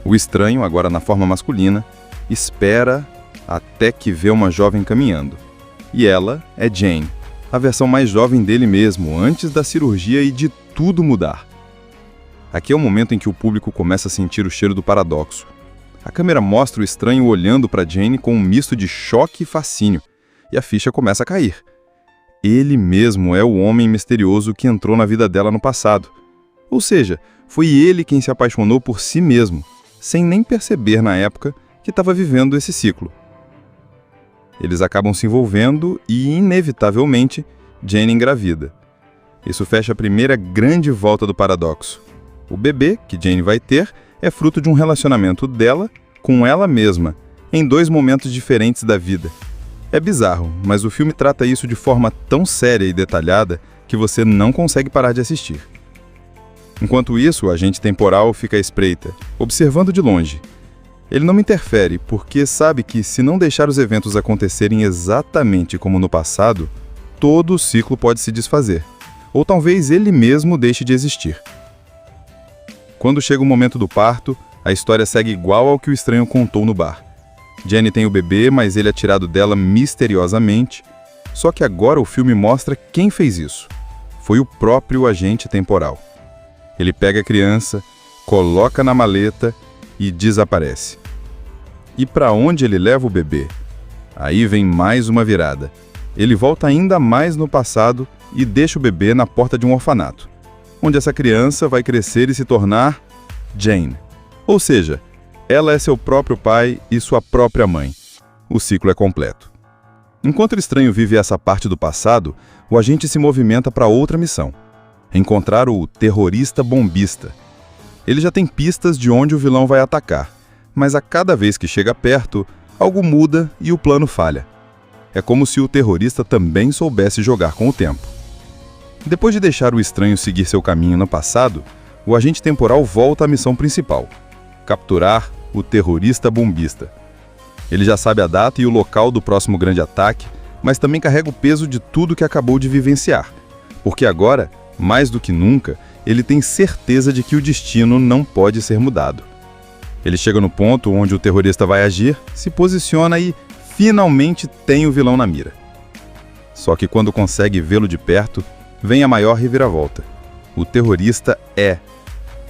O estranho, agora na forma masculina, espera até que vê uma jovem caminhando. E ela é Jane, a versão mais jovem dele mesmo, antes da cirurgia e de tudo mudar. Aqui é o momento em que o público começa a sentir o cheiro do paradoxo. A câmera mostra o estranho olhando para Jane com um misto de choque e fascínio, e a ficha começa a cair. Ele mesmo é o homem misterioso que entrou na vida dela no passado. Ou seja, foi ele quem se apaixonou por si mesmo, sem nem perceber na época que estava vivendo esse ciclo. Eles acabam se envolvendo e, inevitavelmente, Jane engravida. Isso fecha a primeira grande volta do paradoxo. O bebê que Jane vai ter é fruto de um relacionamento dela com ela mesma, em 2 momentos diferentes da vida. É bizarro, mas o filme trata isso de forma tão séria e detalhada que você não consegue parar de assistir. Enquanto isso, o agente temporal fica à espreita, observando de longe. Ele não interfere porque sabe que, se não deixar os eventos acontecerem exatamente como no passado, todo o ciclo pode se desfazer, ou talvez ele mesmo deixe de existir. Quando chega o momento do parto, a história segue igual ao que o estranho contou no bar. Jenny tem o bebê, mas ele é tirado dela misteriosamente, só que agora o filme mostra quem fez isso. Foi o próprio agente temporal. Ele pega a criança, coloca na maleta e desaparece. E para onde ele leva o bebê? Aí vem mais uma virada. Ele volta ainda mais no passado e deixa o bebê na porta de um orfanato, onde essa criança vai crescer e se tornar Jane. Ou seja, ela é seu próprio pai e sua própria mãe. O ciclo é completo. Enquanto o estranho vive essa parte do passado, o agente se movimenta para outra missão: encontrar o terrorista bombista. Ele já tem pistas de onde o vilão vai atacar, mas a cada vez que chega perto, algo muda e o plano falha. É como se o terrorista também soubesse jogar com o tempo. Depois de deixar o estranho seguir seu caminho no passado, o agente temporal volta à missão principal: capturar o terrorista bombista. Ele já sabe a data e o local do próximo grande ataque, mas também carrega o peso de tudo que acabou de vivenciar, porque agora, mais do que nunca, ele tem certeza de que o destino não pode ser mudado. Ele chega no ponto onde o terrorista vai agir, se posiciona e finalmente tem o vilão na mira. Só que quando consegue vê-lo de perto, vem a maior reviravolta. O terrorista é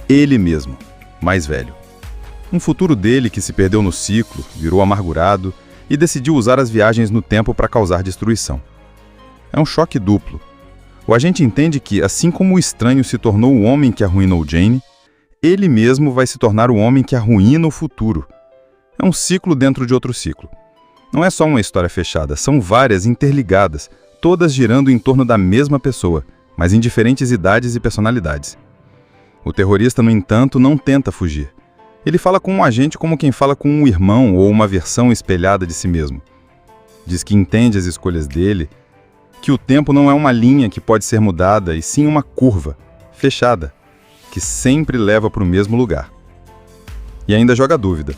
ele mesmo, mais velho. Um futuro dele que se perdeu no ciclo, virou amargurado e decidiu usar as viagens no tempo para causar destruição. É um choque duplo. O agente entende que, assim como o estranho se tornou o homem que arruinou Jane, ele mesmo vai se tornar o homem que arruína o futuro. É um ciclo dentro de outro ciclo. Não é só uma história fechada, são várias interligadas, todas girando em torno da mesma pessoa, mas em diferentes idades e personalidades. O terrorista, no entanto, não tenta fugir. Ele fala com um agente como quem fala com um irmão ou uma versão espelhada de si mesmo. Diz que entende as escolhas dele, que o tempo não é uma linha que pode ser mudada, e sim uma curva, fechada, que sempre leva para o mesmo lugar. E ainda joga a dúvida.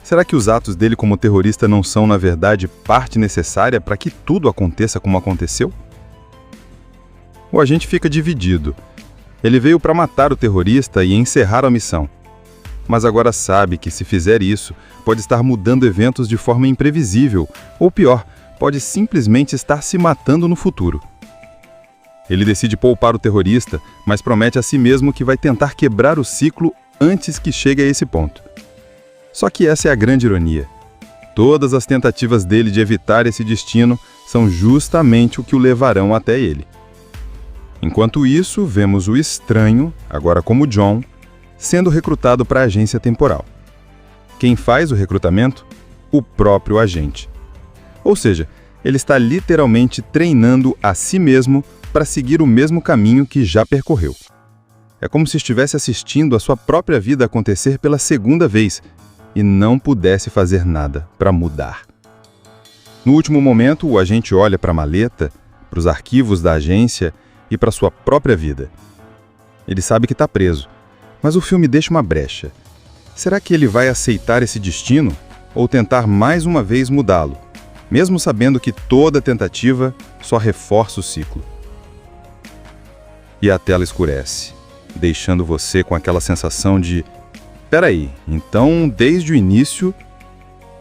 Será que os atos dele como terrorista não são, na verdade, parte necessária para que tudo aconteça como aconteceu? O agente fica dividido. Ele veio para matar o terrorista e encerrar a missão. Mas agora sabe que, se fizer isso, pode estar mudando eventos de forma imprevisível, ou pior, pode simplesmente estar se matando no futuro. Ele decide poupar o terrorista, mas promete a si mesmo que vai tentar quebrar o ciclo antes que chegue a esse ponto. Só que essa é a grande ironia. Todas as tentativas dele de evitar esse destino são justamente o que o levarão até ele. Enquanto isso, vemos o estranho, agora como John, sendo recrutado para a agência temporal. Quem faz o recrutamento? O próprio agente. Ou seja, ele está literalmente treinando a si mesmo para seguir o mesmo caminho que já percorreu. É como se estivesse assistindo a sua própria vida acontecer pela segunda vez e não pudesse fazer nada para mudar. No último momento, o agente olha para a maleta, para os arquivos da agência e para sua própria vida. Ele sabe que está preso, mas o filme deixa uma brecha. Será que ele vai aceitar esse destino ou tentar mais uma vez mudá-lo, mesmo sabendo que toda tentativa só reforça o ciclo? E a tela escurece, deixando você com aquela sensação de: peraí, então desde o início?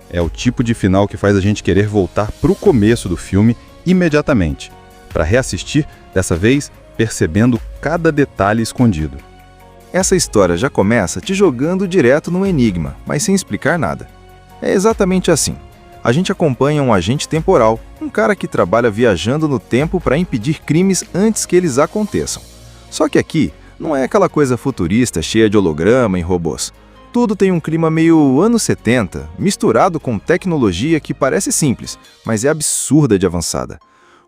É o tipo de final que faz a gente querer voltar para o começo do filme imediatamente, para reassistir, dessa vez percebendo cada detalhe escondido. Essa história já começa te jogando direto no enigma, mas sem explicar nada. É exatamente assim. A gente acompanha um agente temporal, um cara que trabalha viajando no tempo para impedir crimes antes que eles aconteçam. Só que aqui não é aquela coisa futurista cheia de holograma e robôs. Tudo tem um clima meio anos 70, misturado com tecnologia que parece simples, mas é absurda de avançada.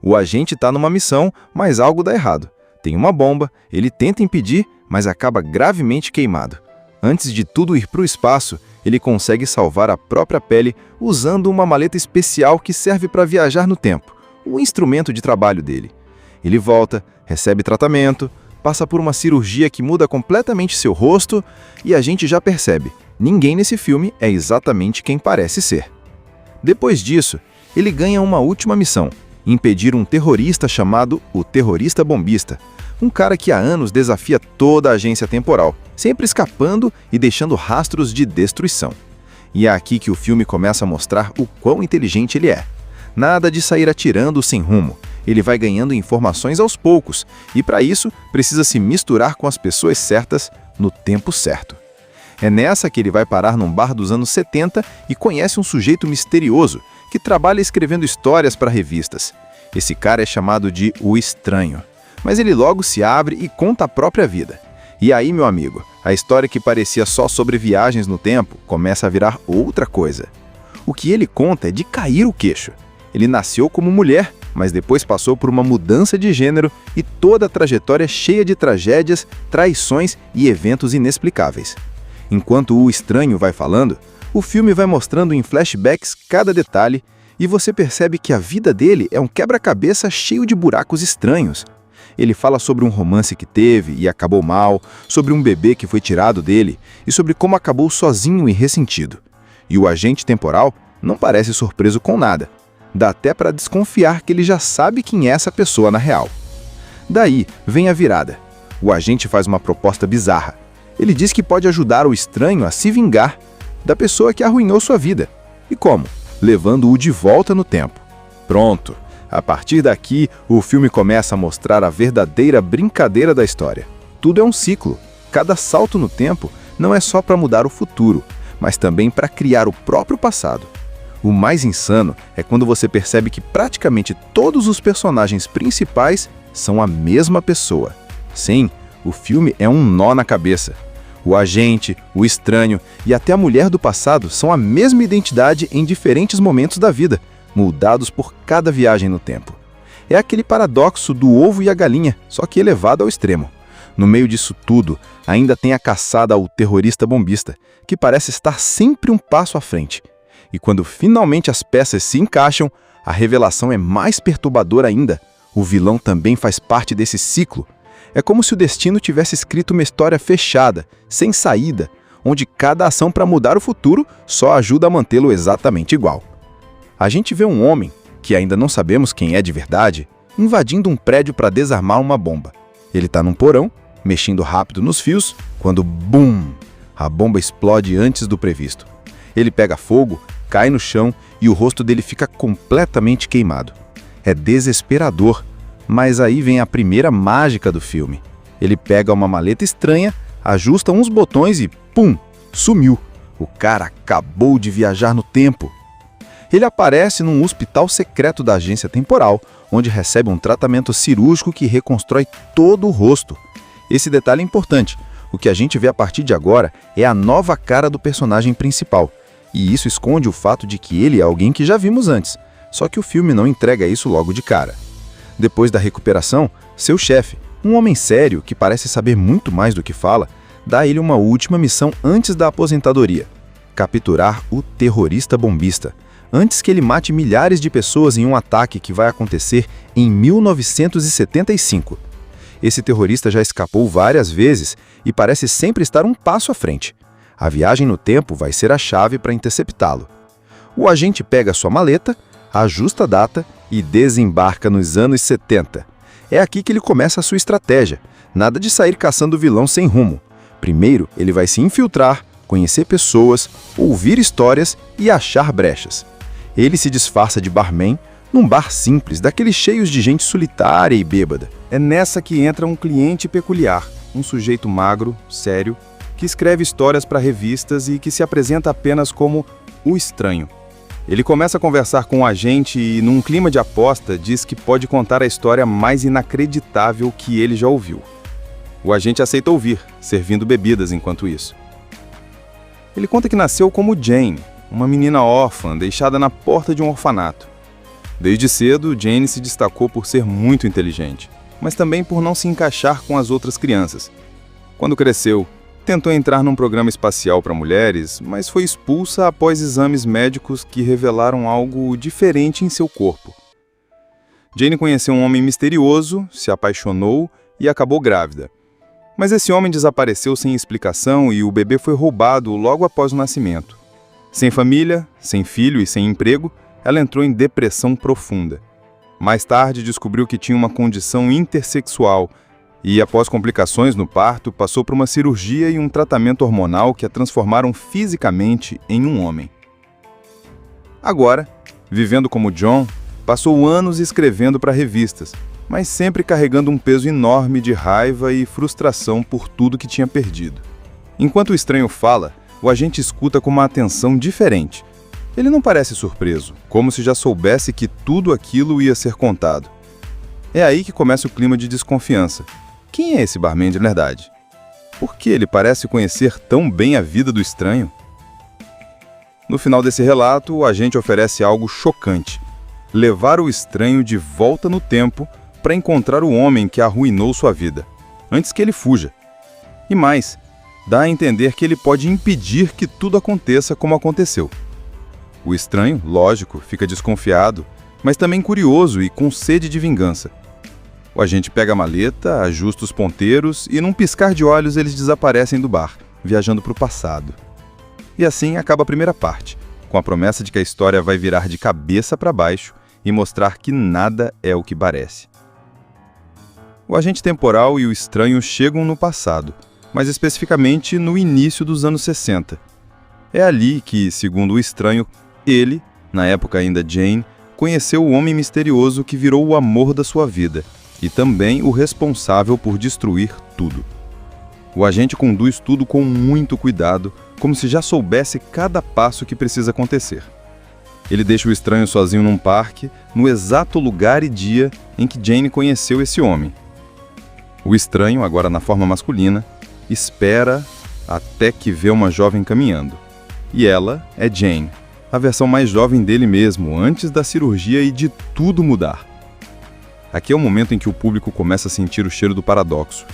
O agente está numa missão, mas algo dá errado. Tem uma bomba, ele tenta impedir, mas acaba gravemente queimado. Antes de tudo ir para o espaço, ele consegue salvar a própria pele usando uma maleta especial que serve para viajar no tempo, o instrumento de trabalho dele. Ele volta, recebe tratamento, passa por uma cirurgia que muda completamente seu rosto e a gente já percebe, ninguém nesse filme é exatamente quem parece ser. Depois disso, ele ganha uma última missão, impedir um terrorista chamado o Terrorista Bombista, um cara que há anos desafia toda a agência temporal, sempre escapando e deixando rastros de destruição. E é aqui que o filme começa a mostrar o quão inteligente ele é. Nada de sair atirando sem rumo. Ele vai ganhando informações aos poucos, e para isso precisa se misturar com as pessoas certas no tempo certo. É nessa que ele vai parar num bar dos anos 70 e conhece um sujeito misterioso que trabalha escrevendo histórias para revistas. Esse cara é chamado de O Estranho, mas ele logo se abre e conta a própria vida. E aí, meu amigo, a história que parecia só sobre viagens no tempo começa a virar outra coisa. O que ele conta é de cair o queixo. Ele nasceu como mulher, mas depois passou por uma mudança de gênero e toda a trajetória cheia de tragédias, traições e eventos inexplicáveis. Enquanto o estranho vai falando, o filme vai mostrando em flashbacks cada detalhe e você percebe que a vida dele é um quebra-cabeça cheio de buracos estranhos. Ele fala sobre um romance que teve e acabou mal, sobre um bebê que foi tirado dele e sobre como acabou sozinho e ressentido. E o agente temporal não parece surpreso com nada. Dá até para desconfiar que ele já sabe quem é essa pessoa na real. Daí vem a virada. O agente faz uma proposta bizarra. Ele diz que pode ajudar o estranho a se vingar da pessoa que arruinou sua vida. E como? Levando-o de volta no tempo. Pronto! A partir daqui, o filme começa a mostrar a verdadeira brincadeira da história. Tudo é um ciclo. Cada salto no tempo não é só para mudar o futuro, mas também para criar o próprio passado. O mais insano é quando você percebe que praticamente todos os personagens principais são a mesma pessoa. Sim, o filme é um nó na cabeça. O agente, o estranho e até a mulher do passado são a mesma identidade em diferentes momentos da vida, moldados por cada viagem no tempo. É aquele paradoxo do ovo e a galinha, só que elevado ao extremo. No meio disso tudo, ainda tem a caçada ao terrorista bombista, que parece estar sempre um passo à frente. E quando finalmente as peças se encaixam, a revelação é mais perturbadora ainda. O vilão também faz parte desse ciclo. É como se o destino tivesse escrito uma história fechada, sem saída, onde cada ação para mudar o futuro só ajuda a mantê-lo exatamente igual. A gente vê um homem, que ainda não sabemos quem é de verdade, invadindo um prédio para desarmar uma bomba. Ele está num porão, mexendo rápido nos fios, quando BUM! A bomba explode antes do previsto. Ele pega fogo, cai no chão e o rosto dele fica completamente queimado. É desesperador, mas aí vem a primeira mágica do filme. Ele pega uma maleta estranha, ajusta uns botões e pum! Sumiu. O cara acabou de viajar no tempo. Ele aparece num hospital secreto da agência temporal, onde recebe um tratamento cirúrgico que reconstrói todo o rosto. Esse detalhe é importante. O que a gente vê a partir de agora é a nova cara do personagem principal. E isso esconde o fato de que ele é alguém que já vimos antes, só que o filme não entrega isso logo de cara. Depois da recuperação, seu chefe, um homem sério que parece saber muito mais do que fala, dá a ele uma última missão antes da aposentadoria: capturar o terrorista bombista, antes que ele mate milhares de pessoas em um ataque que vai acontecer em 1975. Esse terrorista já escapou várias vezes e parece sempre estar um passo à frente. A viagem no tempo vai ser a chave para interceptá-lo. O agente pega sua maleta, ajusta a data e desembarca nos anos 70. É aqui que ele começa a sua estratégia. Nada de sair caçando o vilão sem rumo. Primeiro, ele vai se infiltrar, conhecer pessoas, ouvir histórias e achar brechas. Ele se disfarça de barman num bar simples, daqueles cheios de gente solitária e bêbada. É nessa que entra um cliente peculiar, um sujeito magro, sério, que escreve histórias para revistas e que se apresenta apenas como o estranho. Ele começa a conversar com o agente e, num clima de aposta, diz que pode contar a história mais inacreditável que ele já ouviu. O agente aceita ouvir, servindo bebidas enquanto isso. Ele conta que nasceu como Jane, uma menina órfã deixada na porta de um orfanato. Desde cedo, Jane se destacou por ser muito inteligente, mas também por não se encaixar com as outras crianças. Quando cresceu, tentou entrar num programa espacial para mulheres, mas foi expulsa após exames médicos que revelaram algo diferente em seu corpo. Jane conheceu um homem misterioso, se apaixonou e acabou grávida. Mas esse homem desapareceu sem explicação e o bebê foi roubado logo após o nascimento. Sem família, sem filho e sem emprego, ela entrou em depressão profunda. Mais tarde, descobriu que tinha uma condição intersexual e, após complicações no parto, passou por uma cirurgia e um tratamento hormonal que a transformaram fisicamente em um homem. Agora, vivendo como John, passou anos escrevendo para revistas, mas sempre carregando um peso enorme de raiva e frustração por tudo que tinha perdido. Enquanto o estranho fala, o agente escuta com uma atenção diferente. Ele não parece surpreso, como se já soubesse que tudo aquilo ia ser contado. É aí que começa o clima de desconfiança. Quem é esse barman de verdade? Por que ele parece conhecer tão bem a vida do estranho? No final desse relato, o agente oferece algo chocante: levar o estranho de volta no tempo para encontrar o homem que arruinou sua vida, antes que ele fuja. E mais, dá a entender que ele pode impedir que tudo aconteça como aconteceu. O estranho, lógico, fica desconfiado, mas também curioso e com sede de vingança. O agente pega a maleta, ajusta os ponteiros e, num piscar de olhos, eles desaparecem do bar, viajando para o passado. E assim acaba a primeira parte, com a promessa de que a história vai virar de cabeça para baixo e mostrar que nada é o que parece. O agente temporal e o estranho chegam no passado, mas especificamente no início dos anos 60. É ali que, segundo o estranho, ele, na época ainda Jane, conheceu o homem misterioso que virou o amor da sua vida e também o responsável por destruir tudo. O agente conduz tudo com muito cuidado, como se já soubesse cada passo que precisa acontecer. Ele deixa o estranho sozinho num parque, no exato lugar e dia em que Jane conheceu esse homem. O estranho, agora na forma masculina, espera até que vê uma jovem caminhando. E ela é Jane, a versão mais jovem dele mesmo, antes da cirurgia e de tudo mudar. Aqui é o momento em que o público começa a sentir o cheiro do paradoxo.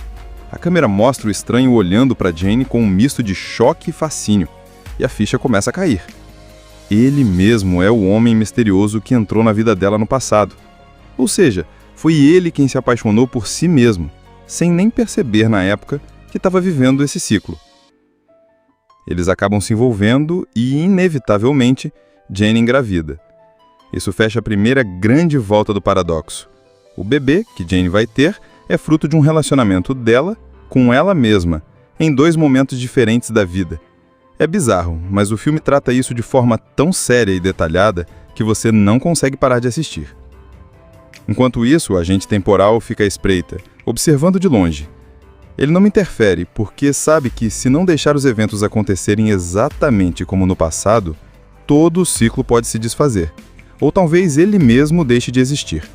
A câmera mostra o estranho olhando para Jane com um misto de choque e fascínio, e a ficha começa a cair. Ele mesmo é o homem misterioso que entrou na vida dela no passado. Ou seja, foi ele quem se apaixonou por si mesmo, sem nem perceber na época que estava vivendo esse ciclo. Eles acabam se envolvendo e, inevitavelmente, Jane engravida. Isso fecha a primeira grande volta do paradoxo. O bebê que Jane vai ter é fruto de um relacionamento dela com ela mesma, em 2 momentos diferentes da vida. É bizarro, mas o filme trata isso de forma tão séria e detalhada que você não consegue parar de assistir. Enquanto isso, o agente temporal fica à espreita, observando de longe. Ele não interfere porque sabe que, se não deixar os eventos acontecerem exatamente como no passado, todo o ciclo pode se desfazer, ou talvez ele mesmo deixe de existir.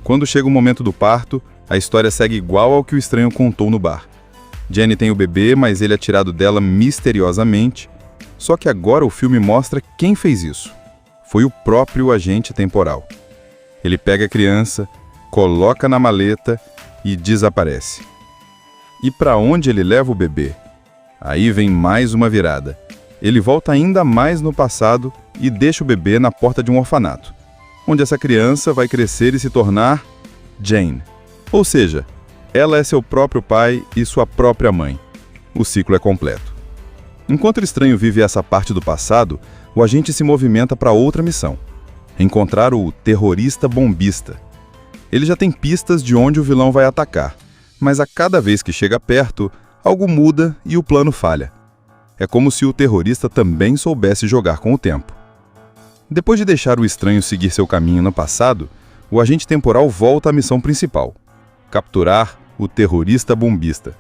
Quando chega o momento do parto, a história segue igual ao que o estranho contou no bar. Jane tem o bebê, mas ele é tirado dela misteriosamente, só que agora o filme mostra quem fez isso. Foi o próprio agente temporal. Ele pega a criança, coloca na maleta e desaparece. E para onde ele leva o bebê? Aí vem mais uma virada. Ele volta ainda mais no passado e deixa o bebê na porta de um orfanato, onde essa criança vai crescer e se tornar Jane. Ou seja, ela é seu próprio pai e sua própria mãe. O ciclo é completo. Enquanto o estranho vive essa parte do passado, o agente se movimenta para outra missão: encontrar o terrorista bombista. Ele já tem pistas de onde o vilão vai atacar, mas a cada vez que chega perto, algo muda e o plano falha. É como se o terrorista também soubesse jogar com o tempo. Depois de deixar o estranho seguir seu caminho no passado, o agente temporal volta à missão principal: capturar o terrorista bombista.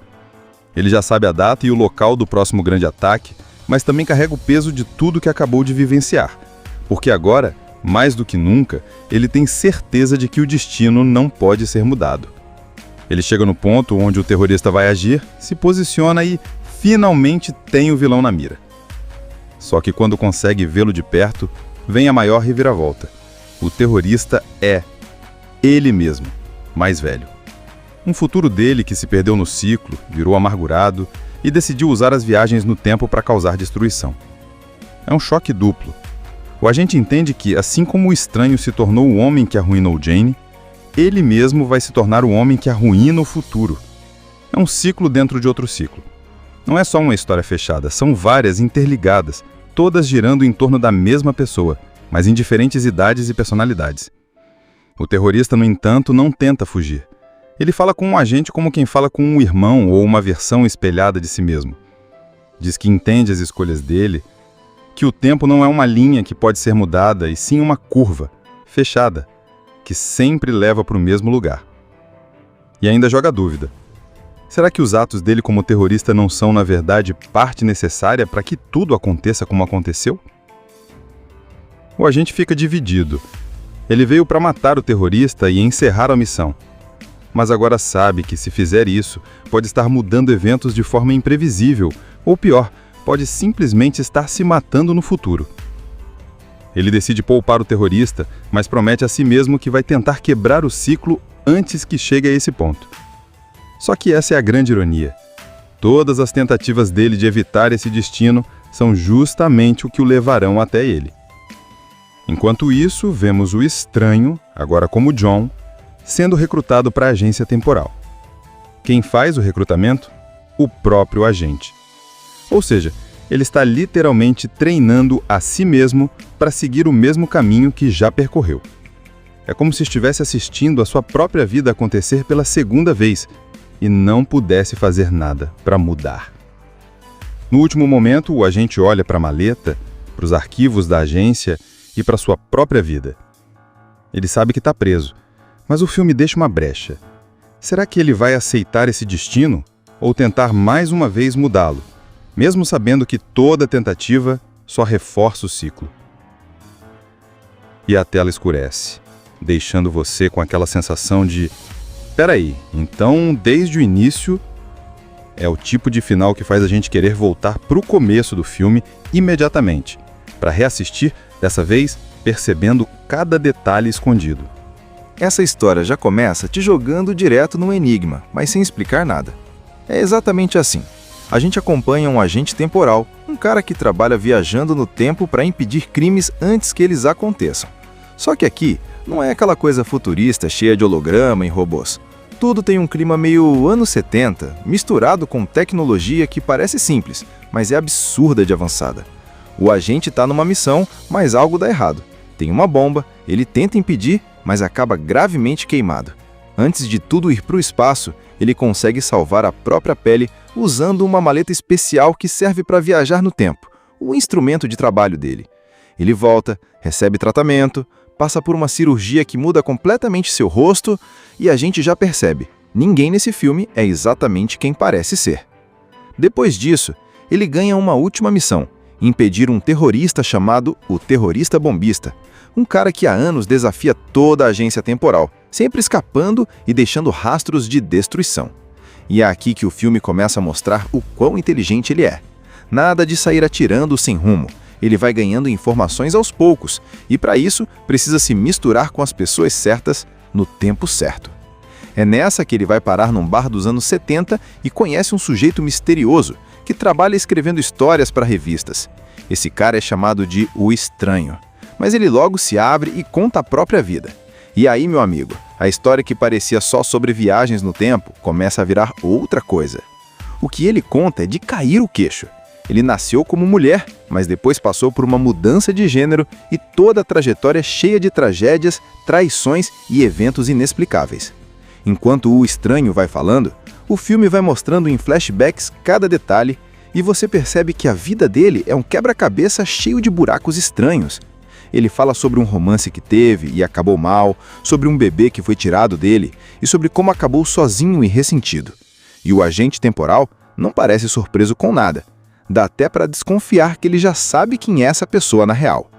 Ele já sabe a data e o local do próximo grande ataque, mas também carrega o peso de tudo que acabou de vivenciar, porque agora, mais do que nunca, ele tem certeza de que o destino não pode ser mudado. Ele chega no ponto onde o terrorista vai agir, se posiciona e, finalmente, tem o vilão na mira. Só que quando consegue vê-lo de perto, vem a maior reviravolta. O terrorista é ele mesmo, mais velho. Um futuro dele que se perdeu no ciclo, virou amargurado e decidiu usar as viagens no tempo para causar destruição. É um choque duplo. O agente entende que, assim como o estranho se tornou o homem que arruinou Jane, ele mesmo vai se tornar o homem que arruína o futuro. É um ciclo dentro de outro ciclo. Não é só uma história fechada, são várias interligadas, todas girando em torno da mesma pessoa, mas em diferentes idades e personalidades. O terrorista, no entanto, não tenta fugir. Ele fala com um agente como quem fala com um irmão ou uma versão espelhada de si mesmo. Diz que entende as escolhas dele, que o tempo não é uma linha que pode ser mudada, e sim uma curva, fechada, que sempre leva para o mesmo lugar. E ainda joga a dúvida. Será que os atos dele como terrorista não são, na verdade, parte necessária para que tudo aconteça como aconteceu? O agente fica dividido. Ele veio para matar o terrorista e encerrar a missão. Mas agora sabe que, se fizer isso, pode estar mudando eventos de forma imprevisível, ou pior, pode simplesmente estar se matando no futuro. Ele decide poupar o terrorista, mas promete a si mesmo que vai tentar quebrar o ciclo antes que chegue a esse ponto. Só que essa é a grande ironia. Todas as tentativas dele de evitar esse destino são justamente o que o levarão até ele. Enquanto isso, vemos o estranho, agora como John, sendo recrutado para a agência temporal. Quem faz o recrutamento? O próprio agente. Ou seja, ele está literalmente treinando a si mesmo para seguir o mesmo caminho que já percorreu. É como se estivesse assistindo a sua própria vida acontecer pela segunda vez e não pudesse fazer nada para mudar. No último momento, o agente olha para a maleta, para os arquivos da agência e para sua própria vida. Ele sabe que está preso, mas o filme deixa uma brecha. Será que ele vai aceitar esse destino ou tentar mais uma vez mudá-lo, mesmo sabendo que toda tentativa só reforça o ciclo? E a tela escurece, deixando você com aquela sensação de: peraí, então desde o início? É o tipo de final que faz a gente querer voltar para o começo do filme imediatamente, para reassistir, dessa vez percebendo cada detalhe escondido. Essa história já começa te jogando direto num enigma, mas sem explicar nada. É exatamente assim. A gente acompanha um agente temporal, um cara que trabalha viajando no tempo para impedir crimes antes que eles aconteçam. Só que aqui não é aquela coisa futurista cheia de holograma e robôs. Tudo tem um clima meio anos 70, misturado com tecnologia que parece simples, mas é absurda de avançada. O agente está numa missão, mas algo dá errado. Tem uma bomba, ele tenta impedir, mas acaba gravemente queimado. Antes de tudo ir para o espaço, ele consegue salvar a própria pele usando uma maleta especial que serve para viajar no tempo, o instrumento de trabalho dele. Ele volta, recebe tratamento, passa por uma cirurgia que muda completamente seu rosto e a gente já percebe, ninguém nesse filme é exatamente quem parece ser. Depois disso, ele ganha uma última missão, impedir um terrorista chamado o Terrorista Bombista, um cara que há anos desafia toda a agência temporal, sempre escapando e deixando rastros de destruição. E é aqui que o filme começa a mostrar o quão inteligente ele é. Nada de sair atirando sem rumo. Ele vai ganhando informações aos poucos, e para isso precisa se misturar com as pessoas certas no tempo certo. É nessa que ele vai parar num bar dos anos 70 e conhece um sujeito misterioso que trabalha escrevendo histórias para revistas. Esse cara é chamado de O Estranho. Mas ele logo se abre e conta a própria vida. E aí, meu amigo, a história que parecia só sobre viagens no tempo começa a virar outra coisa. O que ele conta é de cair o queixo. Ele nasceu como mulher, mas depois passou por uma mudança de gênero e toda a trajetória cheia de tragédias, traições e eventos inexplicáveis. Enquanto o estranho vai falando, o filme vai mostrando em flashbacks cada detalhe e você percebe que a vida dele é um quebra-cabeça cheio de buracos estranhos. Ele fala sobre um romance que teve e acabou mal, sobre um bebê que foi tirado dele e sobre como acabou sozinho e ressentido. E o agente temporal não parece surpreso com nada. Dá até para desconfiar que ele já sabe quem é essa pessoa na real.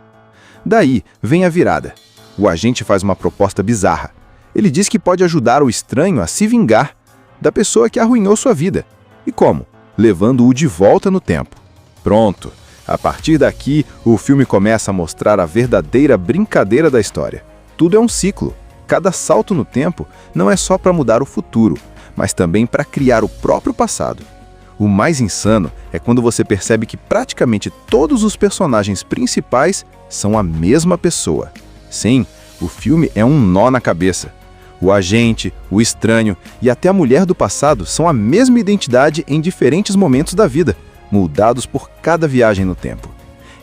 Daí vem a virada. O agente faz uma proposta bizarra. Ele diz que pode ajudar o estranho a se vingar da pessoa que arruinou sua vida. E como? Levando-o de volta no tempo. Pronto! A partir daqui, o filme começa a mostrar a verdadeira brincadeira da história. Tudo é um ciclo. Cada salto no tempo não é só para mudar o futuro, mas também para criar o próprio passado. O mais insano é quando você percebe que praticamente todos os personagens principais são a mesma pessoa. Sim, o filme é um nó na cabeça. O agente, o estranho e até a mulher do passado são a mesma identidade em diferentes momentos da vida, moldados por cada viagem no tempo.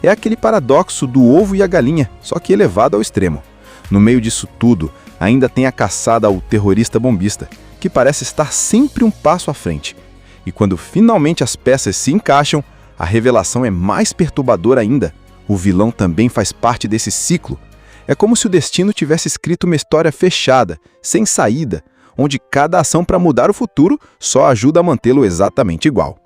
É aquele paradoxo do ovo e a galinha, só que elevado ao extremo. No meio disso tudo, ainda tem a caçada ao terrorista bombista, que parece estar sempre um passo à frente. E quando finalmente as peças se encaixam, a revelação é mais perturbadora ainda. O vilão também faz parte desse ciclo. É como se o destino tivesse escrito uma história fechada, sem saída, onde cada ação para mudar o futuro só ajuda a mantê-lo exatamente igual.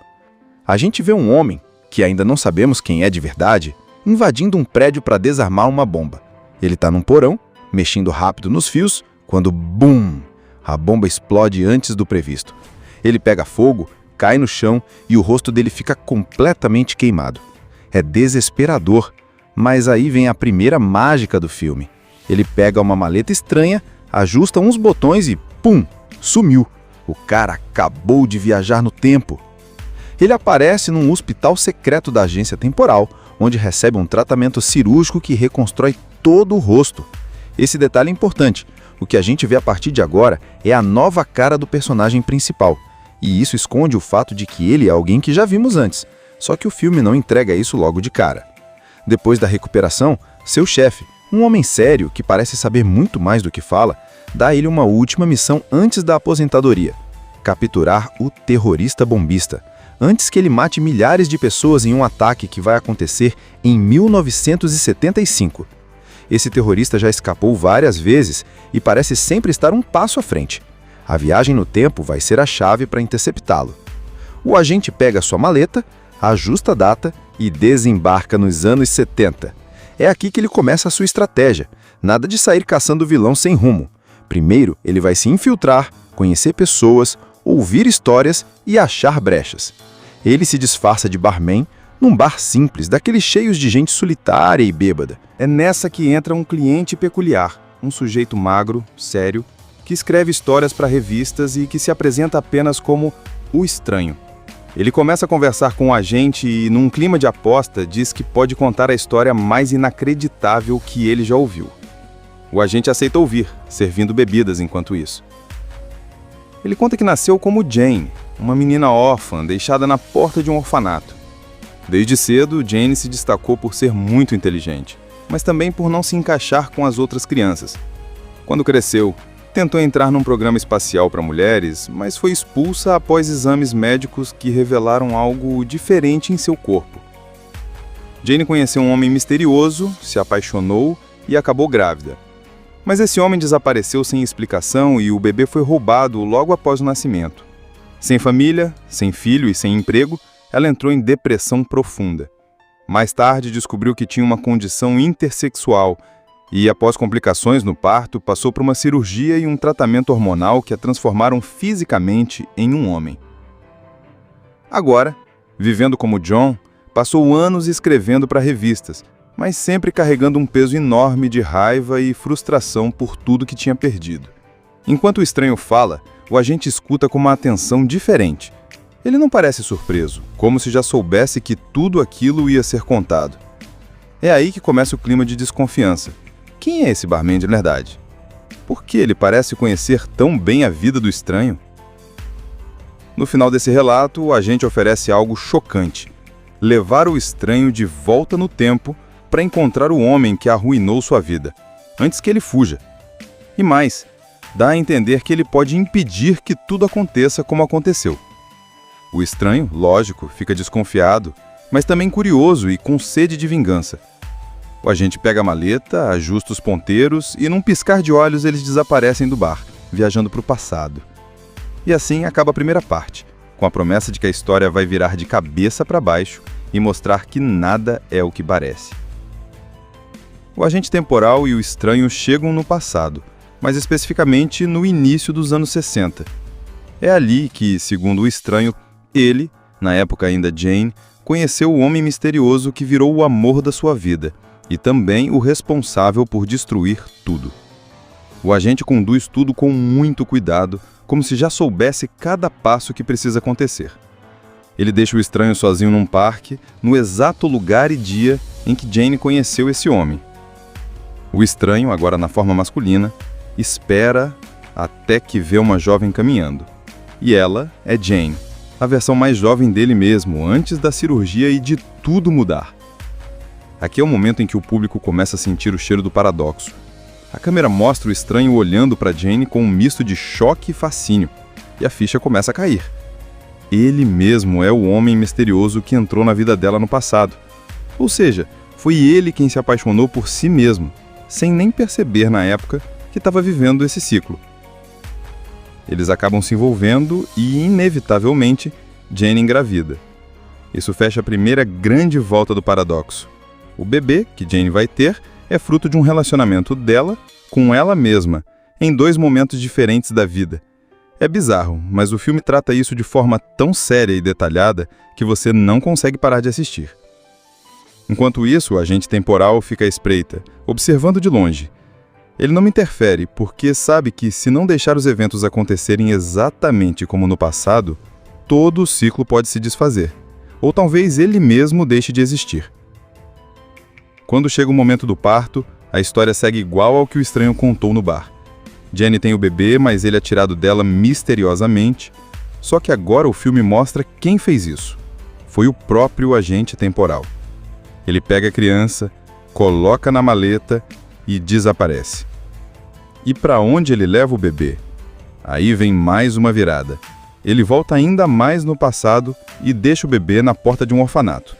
A gente vê um homem, que ainda não sabemos quem é de verdade, invadindo um prédio para desarmar uma bomba. Ele está num porão, mexendo rápido nos fios, quando BUM! A bomba explode antes do previsto. Ele pega fogo, cai no chão e o rosto dele fica completamente queimado. É desesperador, mas aí vem a primeira mágica do filme. Ele pega uma maleta estranha, ajusta uns botões e pum! Sumiu. O cara acabou de viajar no tempo. Ele aparece num hospital secreto da agência temporal, onde recebe um tratamento cirúrgico que reconstrói todo o rosto. Esse detalhe é importante. O que a gente vê a partir de agora é a nova cara do personagem principal. E isso esconde o fato de que ele é alguém que já vimos antes. Só que o filme não entrega isso logo de cara. Depois da recuperação, seu chefe, um homem sério que parece saber muito mais do que fala, dá a ele uma última missão antes da aposentadoria: capturar o terrorista bombista, antes que ele mate milhares de pessoas em um ataque que vai acontecer em 1975. Esse terrorista já escapou várias vezes e parece sempre estar um passo à frente. A viagem no tempo vai ser a chave para interceptá-lo. O agente pega sua maleta, ajusta a data e desembarca nos anos 70. É aqui que ele começa a sua estratégia. Nada de sair caçando o vilão sem rumo. Primeiro, ele vai se infiltrar, conhecer pessoas, ouvir histórias e achar brechas. Ele se disfarça de barman num bar simples, daqueles cheios de gente solitária e bêbada. É nessa que entra um cliente peculiar, um sujeito magro, sério, que escreve histórias para revistas e que se apresenta apenas como o estranho. Ele começa a conversar com o agente e, num clima de aposta, diz que pode contar a história mais inacreditável que ele já ouviu. O agente aceita ouvir, servindo bebidas enquanto isso. Ele conta que nasceu como Jane, uma menina órfã deixada na porta de um orfanato. Desde cedo, Jane se destacou por ser muito inteligente, mas também por não se encaixar com as outras crianças. Quando cresceu, tentou entrar num programa espacial para mulheres, mas foi expulsa após exames médicos que revelaram algo diferente em seu corpo. Jane conheceu um homem misterioso, se apaixonou e acabou grávida. Mas esse homem desapareceu sem explicação e o bebê foi roubado logo após o nascimento. Sem família, sem filho e sem emprego, ela entrou em depressão profunda. Mais tarde descobriu que tinha uma condição intersexual e, após complicações no parto, passou por uma cirurgia e um tratamento hormonal que a transformaram fisicamente em um homem. Agora, vivendo como John, passou anos escrevendo para revistas, mas sempre carregando um peso enorme de raiva e frustração por tudo que tinha perdido. Enquanto o estranho fala, o agente escuta com uma atenção diferente. Ele não parece surpreso, como se já soubesse que tudo aquilo ia ser contado. É aí que começa o clima de desconfiança. Quem é esse barman de verdade? Por que ele parece conhecer tão bem a vida do estranho? No final desse relato, o agente oferece algo chocante: levar o estranho de volta no tempo para encontrar o homem que arruinou sua vida, antes que ele fuja. E mais, dá a entender que ele pode impedir que tudo aconteça como aconteceu. O estranho, lógico, fica desconfiado, mas também curioso e com sede de vingança. O agente pega a maleta, ajusta os ponteiros e, num piscar de olhos, eles desaparecem do bar, viajando para o passado. E assim acaba a primeira parte, com a promessa de que a história vai virar de cabeça para baixo e mostrar que nada é o que parece. O agente temporal e o estranho chegam no passado, mas especificamente no início dos anos 60. É ali que, segundo o estranho, ele, na época ainda Jane, conheceu o homem misterioso que virou o amor da sua vida e também o responsável por destruir tudo. O agente conduz tudo com muito cuidado, como se já soubesse cada passo que precisa acontecer. Ele deixa o estranho sozinho num parque, no exato lugar e dia em que Jane conheceu esse homem. O estranho, agora na forma masculina, espera até que vê uma jovem caminhando. E ela é Jane, a versão mais jovem dele mesmo, antes da cirurgia e de tudo mudar. Aqui é o momento em que o público começa a sentir o cheiro do paradoxo. A câmera mostra o estranho olhando para Jane com um misto de choque e fascínio, e a ficha começa a cair. Ele mesmo é o homem misterioso que entrou na vida dela no passado. Ou seja, foi ele quem se apaixonou por si mesmo, sem nem perceber na época que estava vivendo esse ciclo. Eles acabam se envolvendo e, inevitavelmente, Jane engravida. Isso fecha a primeira grande volta do paradoxo. O bebê que Jane vai ter é fruto de um relacionamento dela com ela mesma, em 2 momentos diferentes da vida. É bizarro, mas o filme trata isso de forma tão séria e detalhada que você não consegue parar de assistir. Enquanto isso, o agente temporal fica à espreita, observando de longe. Ele não interfere porque sabe que, se não deixar os eventos acontecerem exatamente como no passado, todo o ciclo pode se desfazer, ou talvez ele mesmo deixe de existir. Quando chega o momento do parto, a história segue igual ao que o estranho contou no bar. Jane tem o bebê, mas ele é tirado dela misteriosamente, só que agora o filme mostra quem fez isso. Foi o próprio agente temporal. Ele pega a criança, coloca na maleta e desaparece. E para onde ele leva o bebê? Aí vem mais uma virada. Ele volta ainda mais no passado e deixa o bebê na porta de um orfanato,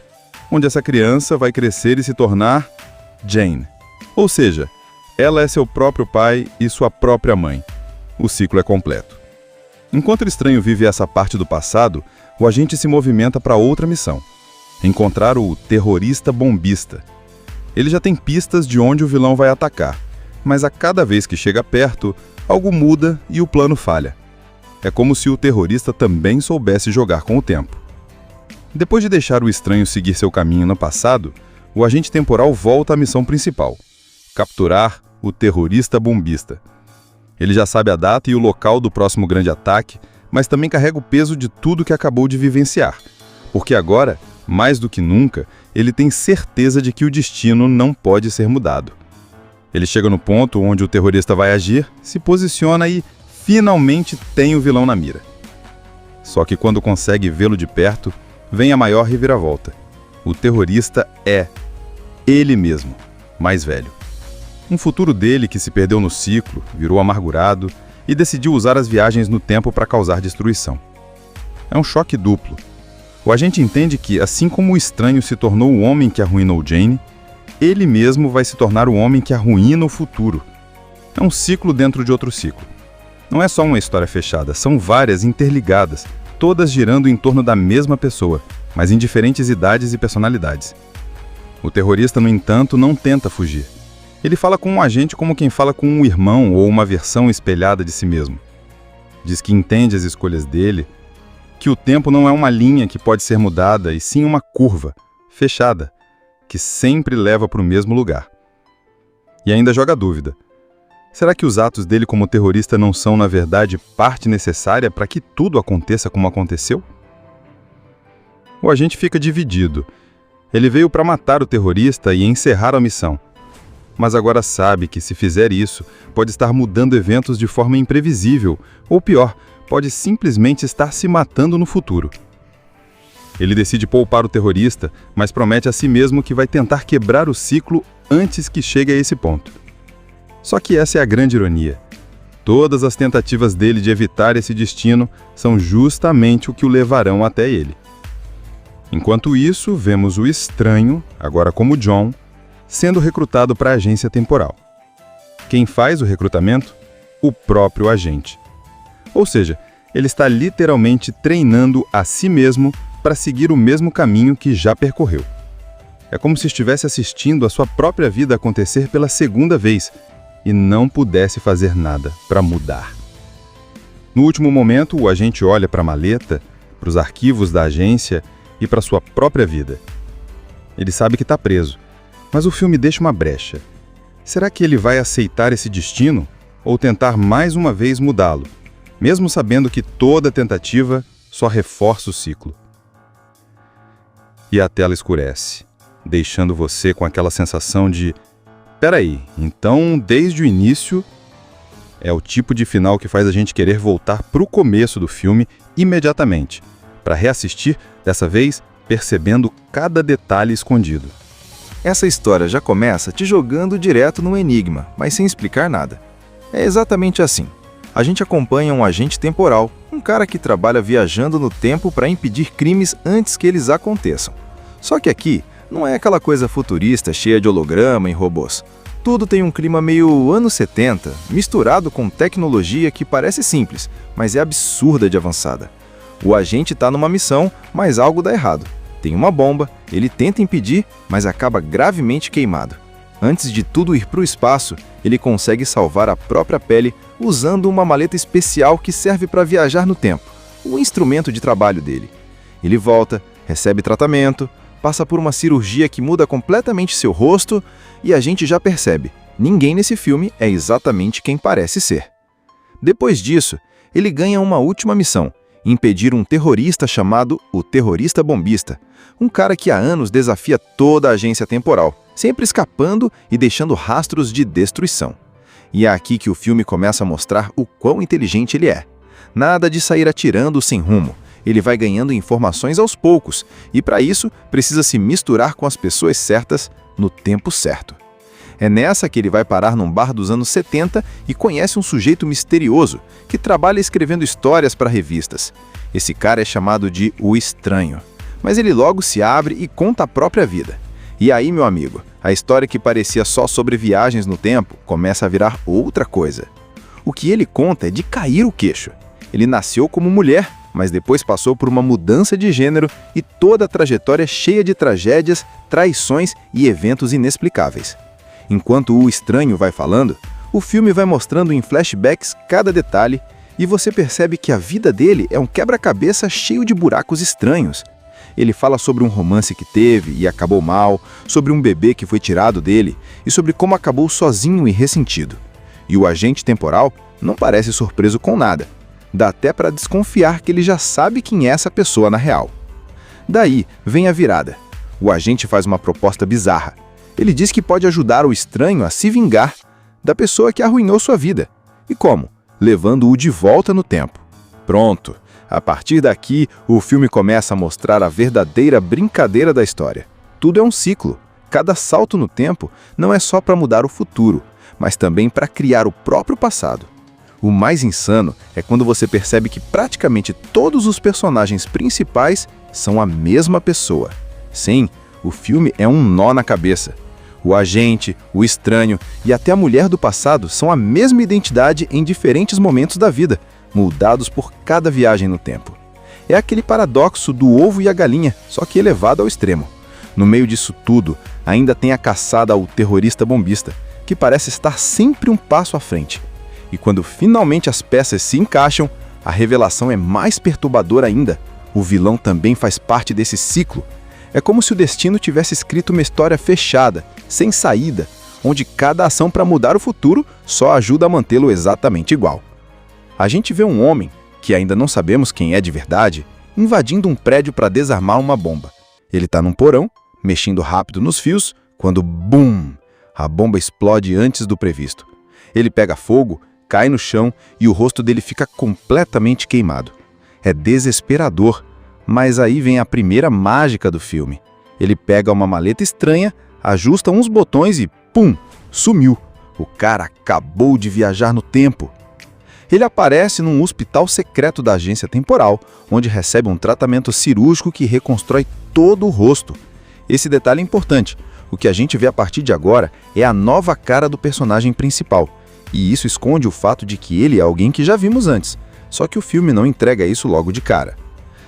onde essa criança vai crescer e se tornar Jane. Ou seja, ela é seu próprio pai e sua própria mãe. O ciclo é completo. Enquanto o estranho vive essa parte do passado, o agente se movimenta para outra missão: encontrar o terrorista bombista. Ele já tem pistas de onde o vilão vai atacar, mas a cada vez que chega perto, algo muda e o plano falha. É como se o terrorista também soubesse jogar com o tempo. Depois de deixar o estranho seguir seu caminho no passado, o agente temporal volta à missão principal: capturar o terrorista bombista. Ele já sabe a data e o local do próximo grande ataque, mas também carrega o peso de tudo que acabou de vivenciar, porque agora, mais do que nunca, ele tem certeza de que o destino não pode ser mudado. Ele chega no ponto onde o terrorista vai agir, se posiciona e, finalmente, tem o vilão na mira. Só que quando consegue vê-lo de perto, vem a maior reviravolta. O terrorista é ele mesmo, mais velho. Um futuro dele que se perdeu no ciclo, virou amargurado e decidiu usar as viagens no tempo para causar destruição. É um choque duplo. O agente entende que, assim como o estranho se tornou o homem que arruinou Jane, ele mesmo vai se tornar o homem que arruína o futuro. É um ciclo dentro de outro ciclo. Não é só uma história fechada, são várias interligadas, todas girando em torno da mesma pessoa, mas em diferentes idades e personalidades. O terrorista, no entanto, não tenta fugir. Ele fala com um agente como quem fala com um irmão ou uma versão espelhada de si mesmo. Diz que entende as escolhas dele, que o tempo não é uma linha que pode ser mudada, e sim uma curva, fechada, que sempre leva para o mesmo lugar. E ainda joga a dúvida: será que os atos dele como terrorista não são, na verdade, parte necessária para que tudo aconteça como aconteceu? O agente fica dividido. Ele veio para matar o terrorista e encerrar a missão. Mas agora sabe que, se fizer isso, pode estar mudando eventos de forma imprevisível, ou pior, pode simplesmente estar se matando no futuro. Ele decide poupar o terrorista, mas promete a si mesmo que vai tentar quebrar o ciclo antes que chegue a esse ponto. Só que essa é a grande ironia. Todas as tentativas dele de evitar esse destino são justamente o que o levarão até ele. Enquanto isso, vemos o estranho, agora como John, sendo recrutado para a agência temporal. Quem faz o recrutamento? O próprio agente. Ou seja, ele está literalmente treinando a si mesmo para seguir o mesmo caminho que já percorreu. É como se estivesse assistindo a sua própria vida acontecer pela segunda vez e não pudesse fazer nada para mudar. No último momento, o agente olha para a maleta, para os arquivos da agência e para sua própria vida. Ele sabe que está preso, mas o filme deixa uma brecha. Será que ele vai aceitar esse destino ou tentar mais uma vez mudá-lo, mesmo sabendo que toda tentativa só reforça o ciclo? E a tela escurece, deixando você com aquela sensação de: peraí, então desde o início? É o tipo de final que faz a gente querer voltar para o começo do filme imediatamente, para reassistir, dessa vez percebendo cada detalhe escondido. Essa história já começa te jogando direto no enigma, mas sem explicar nada. É exatamente assim. A gente acompanha um agente temporal, um cara que trabalha viajando no tempo para impedir crimes antes que eles aconteçam. Só que aqui não é aquela coisa futurista cheia de holograma e robôs. Tudo tem um clima meio anos 70, misturado com tecnologia que parece simples, mas é absurda de avançada. O agente está numa missão, mas algo dá errado. Tem uma bomba, ele tenta impedir, mas acaba gravemente queimado. Antes de tudo ir para o espaço, ele consegue salvar a própria pele usando uma maleta especial que serve para viajar no tempo, o instrumento de trabalho dele. Ele volta, recebe tratamento, passa por uma cirurgia que muda completamente seu rosto e a gente já percebe, ninguém nesse filme é exatamente quem parece ser. Depois disso, ele ganha uma última missão, impedir um terrorista chamado o Terrorista Bombista, um cara que há anos desafia toda a agência temporal, sempre escapando e deixando rastros de destruição. E é aqui que o filme começa a mostrar o quão inteligente ele é. Nada de sair atirando sem rumo. Ele vai ganhando informações aos poucos, e para isso precisa se misturar com as pessoas certas no tempo certo. É nessa que ele vai parar num bar dos anos 70 e conhece um sujeito misterioso que trabalha escrevendo histórias para revistas. Esse cara é chamado de O Estranho, mas ele logo se abre e conta a própria vida. E aí, meu amigo, a história que parecia só sobre viagens no tempo começa a virar outra coisa. O que ele conta é de cair o queixo. Ele nasceu como mulher, mas depois passou por uma mudança de gênero e toda a trajetória cheia de tragédias, traições e eventos inexplicáveis. Enquanto o estranho vai falando, o filme vai mostrando em flashbacks cada detalhe e você percebe que a vida dele é um quebra-cabeça cheio de buracos estranhos. Ele fala sobre um romance que teve e acabou mal, sobre um bebê que foi tirado dele e sobre como acabou sozinho e ressentido. E o agente temporal não parece surpreso com nada. Dá até para desconfiar que ele já sabe quem é essa pessoa na real. Daí vem a virada. O agente faz uma proposta bizarra. Ele diz que pode ajudar o estranho a se vingar da pessoa que arruinou sua vida. E como? Levando-o de volta no tempo. Pronto! A partir daqui, o filme começa a mostrar a verdadeira brincadeira da história. Tudo é um ciclo. Cada salto no tempo não é só para mudar o futuro, mas também para criar o próprio passado. O mais insano é quando você percebe que praticamente todos os personagens principais são a mesma pessoa. Sim, o filme é um nó na cabeça. O agente, o estranho e até a mulher do passado são a mesma identidade em diferentes momentos da vida, moldados por cada viagem no tempo. É aquele paradoxo do ovo e a galinha, só que elevado ao extremo. No meio disso tudo, ainda tem a caçada ao terrorista bombista, que parece estar sempre um passo à frente. E quando finalmente as peças se encaixam, a revelação é mais perturbadora ainda. O vilão também faz parte desse ciclo. É como se o destino tivesse escrito uma história fechada, sem saída, onde cada ação para mudar o futuro só ajuda a mantê-lo exatamente igual. A gente vê um homem, que ainda não sabemos quem é de verdade, invadindo um prédio para desarmar uma bomba. Ele está num porão, mexendo rápido nos fios, quando BUM! A bomba explode antes do previsto. Ele pega fogo, cai no chão e o rosto dele fica completamente queimado. É desesperador, mas aí vem a primeira mágica do filme. Ele pega uma maleta estranha, ajusta uns botões e pum! Sumiu. O cara acabou de viajar no tempo. Ele aparece num hospital secreto da agência temporal, onde recebe um tratamento cirúrgico que reconstrói todo o rosto. Esse detalhe é importante. O que a gente vê a partir de agora é a nova cara do personagem principal. E isso esconde o fato de que ele é alguém que já vimos antes. Só que o filme não entrega isso logo de cara.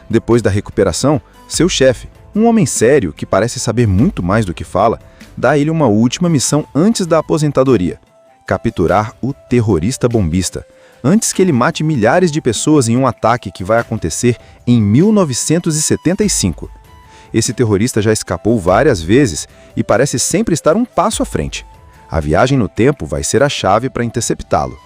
Depois da recuperação, seu chefe, um homem sério que parece saber muito mais do que fala, dá a ele uma última missão antes da aposentadoria: capturar o terrorista bombista, antes que ele mate milhares de pessoas em um ataque que vai acontecer em 1975. Esse terrorista já escapou várias vezes e parece sempre estar um passo à frente. A viagem no tempo vai ser a chave para interceptá-lo.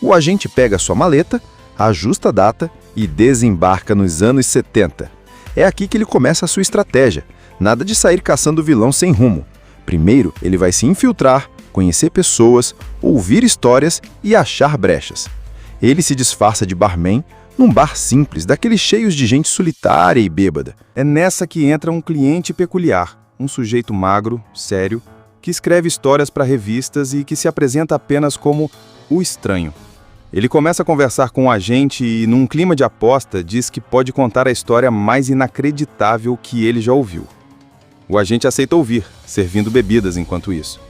O agente pega sua maleta, ajusta a data e desembarca nos anos 70. É aqui que ele começa a sua estratégia. Nada de sair caçando o vilão sem rumo. Primeiro, ele vai se infiltrar, conhecer pessoas, ouvir histórias e achar brechas. Ele se disfarça de barman, Num bar simples, daqueles cheios de gente solitária e bêbada. É nessa que entra um cliente peculiar, um sujeito magro, sério, que escreve histórias para revistas e que se apresenta apenas como o estranho. Ele começa a conversar com o agente e, num clima de aposta, diz que pode contar a história mais inacreditável que ele já ouviu. O agente aceita ouvir, servindo bebidas enquanto isso.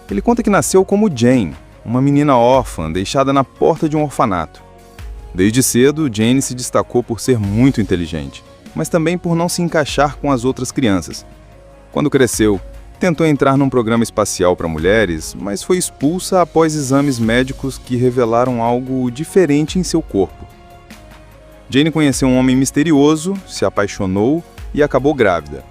Ele conta que nasceu como Jane, uma menina órfã deixada na porta de um orfanato. Desde cedo, Jane se destacou por ser muito inteligente, mas também por não se encaixar com as outras crianças. Quando cresceu, tentou entrar num programa espacial para mulheres, mas foi expulsa após exames médicos que revelaram algo diferente em seu corpo. Jane conheceu um homem misterioso, se apaixonou e acabou grávida.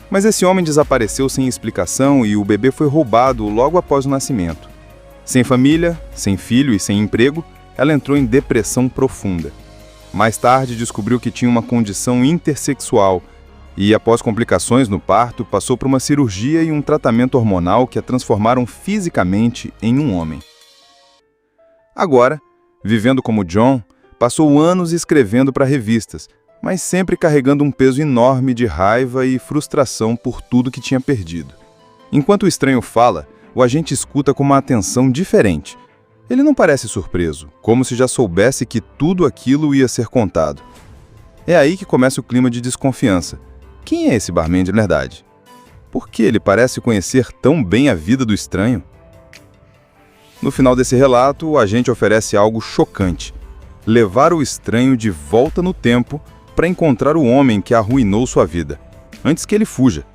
Mas esse homem desapareceu sem explicação e o bebê foi roubado logo após o nascimento. Sem família, sem filho e sem emprego, ela entrou em depressão profunda. Mais tarde descobriu que tinha uma condição intersexual e, após complicações no parto, passou por uma cirurgia e um tratamento hormonal que a transformaram fisicamente em um homem. Agora, vivendo como John, passou anos escrevendo para revistas, mas sempre carregando um peso enorme de raiva e frustração por tudo que tinha perdido. Enquanto o estranho fala, o agente escuta com uma atenção diferente. Ele não parece surpreso, como se já soubesse que tudo aquilo ia ser contado. É aí que começa o clima de desconfiança. Quem é esse barman de verdade? Por que ele parece conhecer tão bem a vida do estranho? No final desse relato, o agente oferece algo chocante: levar o estranho de volta no tempo para encontrar o homem que arruinou sua vida, antes que ele fuja.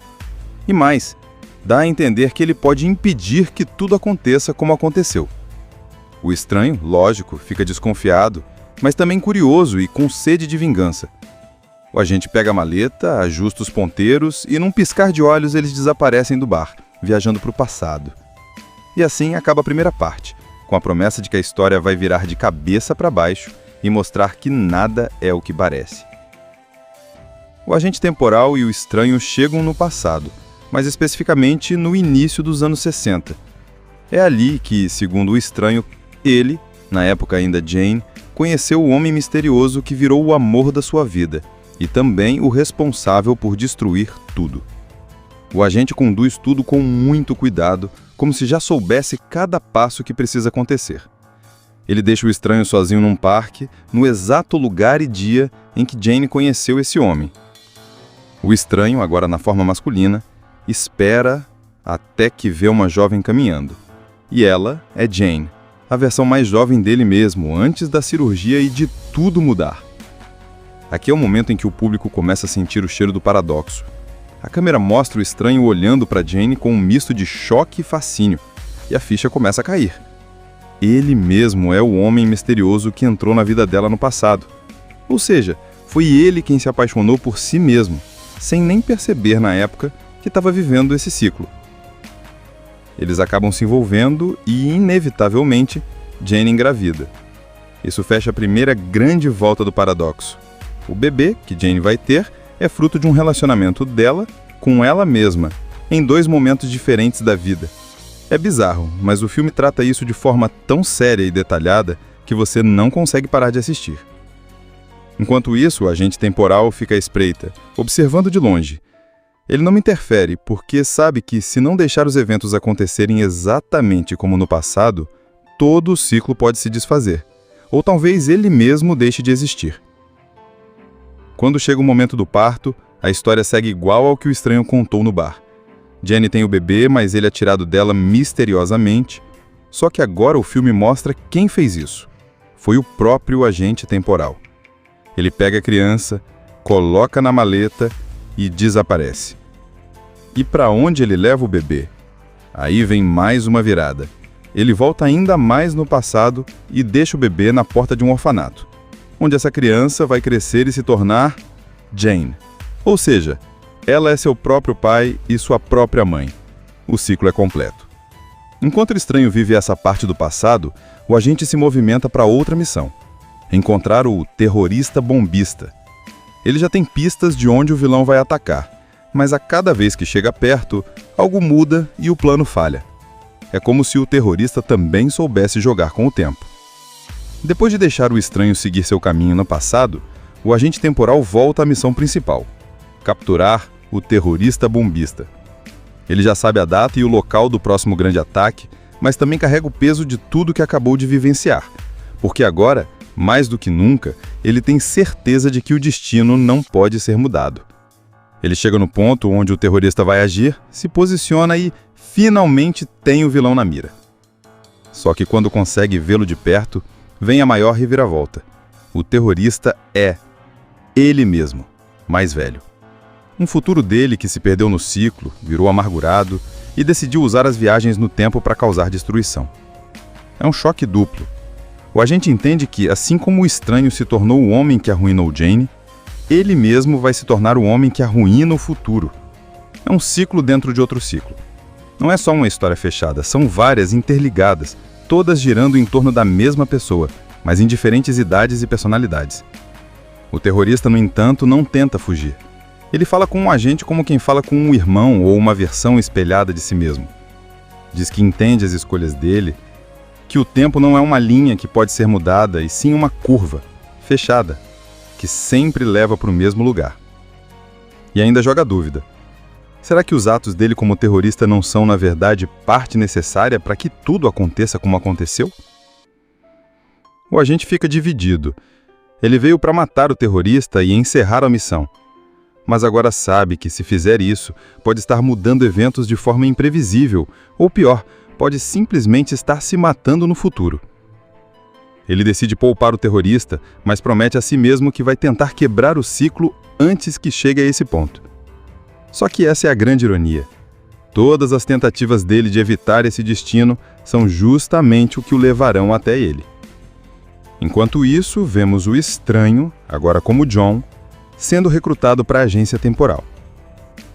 E mais, dá a entender que ele pode impedir que tudo aconteça como aconteceu. O estranho, lógico, fica desconfiado, mas também curioso e com sede de vingança. O agente pega a maleta, ajusta os ponteiros e, num piscar de olhos, eles desaparecem do bar, viajando para o passado. E assim acaba a primeira parte, com a promessa de que a história vai virar de cabeça para baixo e mostrar que nada é o que parece. O agente temporal e o estranho chegam no passado, mas especificamente no início dos anos 60. É ali que, segundo o estranho, ele, na época ainda Jane, conheceu o homem misterioso que virou o amor da sua vida e também o responsável por destruir tudo. O agente conduz tudo com muito cuidado, como se já soubesse cada passo que precisa acontecer. Ele deixa o estranho sozinho num parque, no exato lugar e dia em que Jane conheceu esse homem. O estranho, agora na forma masculina, espera até que vê uma jovem caminhando. E ela é Jane, a versão mais jovem dele mesmo, antes da cirurgia e de tudo mudar. Aqui é o momento em que o público começa a sentir o cheiro do paradoxo. A câmera mostra o estranho olhando para Jane com um misto de choque e fascínio, e a ficha começa a cair. Ele mesmo é o homem misterioso que entrou na vida dela no passado. Ou seja, foi ele quem se apaixonou por si mesmo, sem nem perceber na época que estava vivendo esse ciclo. Eles acabam se envolvendo e, inevitavelmente, Jane engravida. Isso fecha a primeira grande volta do paradoxo. O bebê que Jane vai ter é fruto de um relacionamento dela com ela mesma, em 2 momentos diferentes da vida. É bizarro, mas o filme trata isso de forma tão séria e detalhada que você não consegue parar de assistir. Enquanto isso, o agente temporal fica à espreita, observando de longe. Ele não interfere porque sabe que, se não deixar os eventos acontecerem exatamente como no passado, todo o ciclo pode se desfazer, ou talvez ele mesmo deixe de existir. Quando chega o momento do parto, a história segue igual ao que o estranho contou no bar. Jane tem o bebê, mas ele é tirado dela misteriosamente, só que agora o filme mostra quem fez isso. Foi o próprio agente temporal. Ele pega a criança, coloca na maleta e desaparece. E para onde ele leva o bebê? Aí vem mais uma virada. Ele volta ainda mais no passado e deixa o bebê na porta de um orfanato, onde essa criança vai crescer e se tornar Jane. Ou seja, ela é seu próprio pai e sua própria mãe. O ciclo é completo. Enquanto o estranho vive essa parte do passado, o agente se movimenta para outra missão: encontrar o terrorista bombista. Ele já tem pistas de onde o vilão vai atacar, mas a cada vez que chega perto, algo muda e o plano falha. É como se o terrorista também soubesse jogar com o tempo. Depois de deixar o estranho seguir seu caminho no passado, o agente temporal volta à missão principal: capturar o terrorista bombista. Ele já sabe a data e o local do próximo grande ataque, mas também carrega o peso de tudo que acabou de vivenciar, porque agora, mais do que nunca, ele tem certeza de que o destino não pode ser mudado. Ele chega no ponto onde o terrorista vai agir, se posiciona e, finalmente, tem o vilão na mira. Só que quando consegue vê-lo de perto, vem a maior reviravolta. O terrorista é ele mesmo, mais velho. Um futuro dele que se perdeu no ciclo, virou amargurado e decidiu usar as viagens no tempo para causar destruição. É um choque duplo. O agente entende que, assim como o estranho se tornou o homem que arruinou Jane, ele mesmo vai se tornar o homem que arruína o futuro. É um ciclo dentro de outro ciclo. Não é só uma história fechada, são várias interligadas, todas girando em torno da mesma pessoa, mas em diferentes idades e personalidades. O terrorista, no entanto, não tenta fugir. Ele fala com um agente como quem fala com um irmão ou uma versão espelhada de si mesmo. Diz que entende as escolhas dele, que o tempo não é uma linha que pode ser mudada, e sim uma curva, fechada, que sempre leva para o mesmo lugar. E ainda joga a dúvida. Será que os atos dele como terrorista não são, na verdade, parte necessária para que tudo aconteça como aconteceu? O agente fica dividido. Ele veio para matar o terrorista e encerrar a missão. Mas agora sabe que, se fizer isso, pode estar mudando eventos de forma imprevisível, ou pior, pode simplesmente estar se matando no futuro. Ele decide poupar o terrorista, mas promete a si mesmo que vai tentar quebrar o ciclo antes que chegue a esse ponto. Só que essa é a grande ironia. Todas as tentativas dele de evitar esse destino são justamente o que o levarão até ele. Enquanto isso, vemos o estranho, agora como John, sendo recrutado para a agência temporal.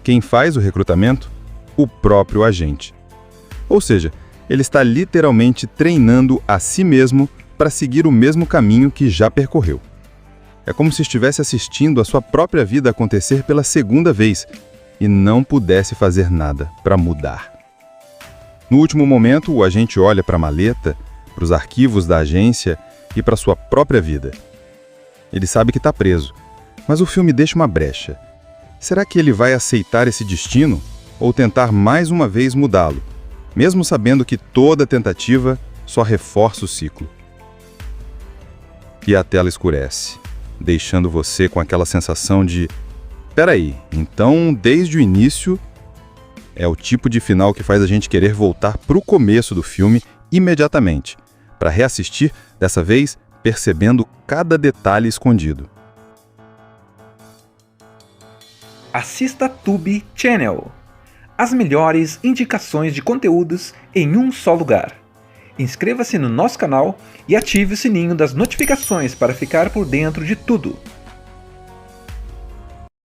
Quem faz o recrutamento? O próprio agente. Ou seja, ele está literalmente treinando a si mesmo para seguir o mesmo caminho que já percorreu. É como se estivesse assistindo a sua própria vida acontecer pela segunda vez e não pudesse fazer nada para mudar. No último momento, o agente olha para a maleta, para os arquivos da agência e para sua própria vida. Ele sabe que está preso, mas o filme deixa uma brecha. Será que ele vai aceitar esse destino ou tentar mais uma vez mudá-lo, mesmo sabendo que toda tentativa só reforça o ciclo? E a tela escurece, deixando você com aquela sensação de: peraí, então desde o início? É o tipo de final que faz a gente querer voltar para o começo do filme imediatamente, para reassistir, dessa vez percebendo cada detalhe escondido. Assista Tubi Channel. As melhores indicações de conteúdos em um só lugar. Inscreva-se no nosso canal e ative o sininho das notificações para ficar por dentro de tudo.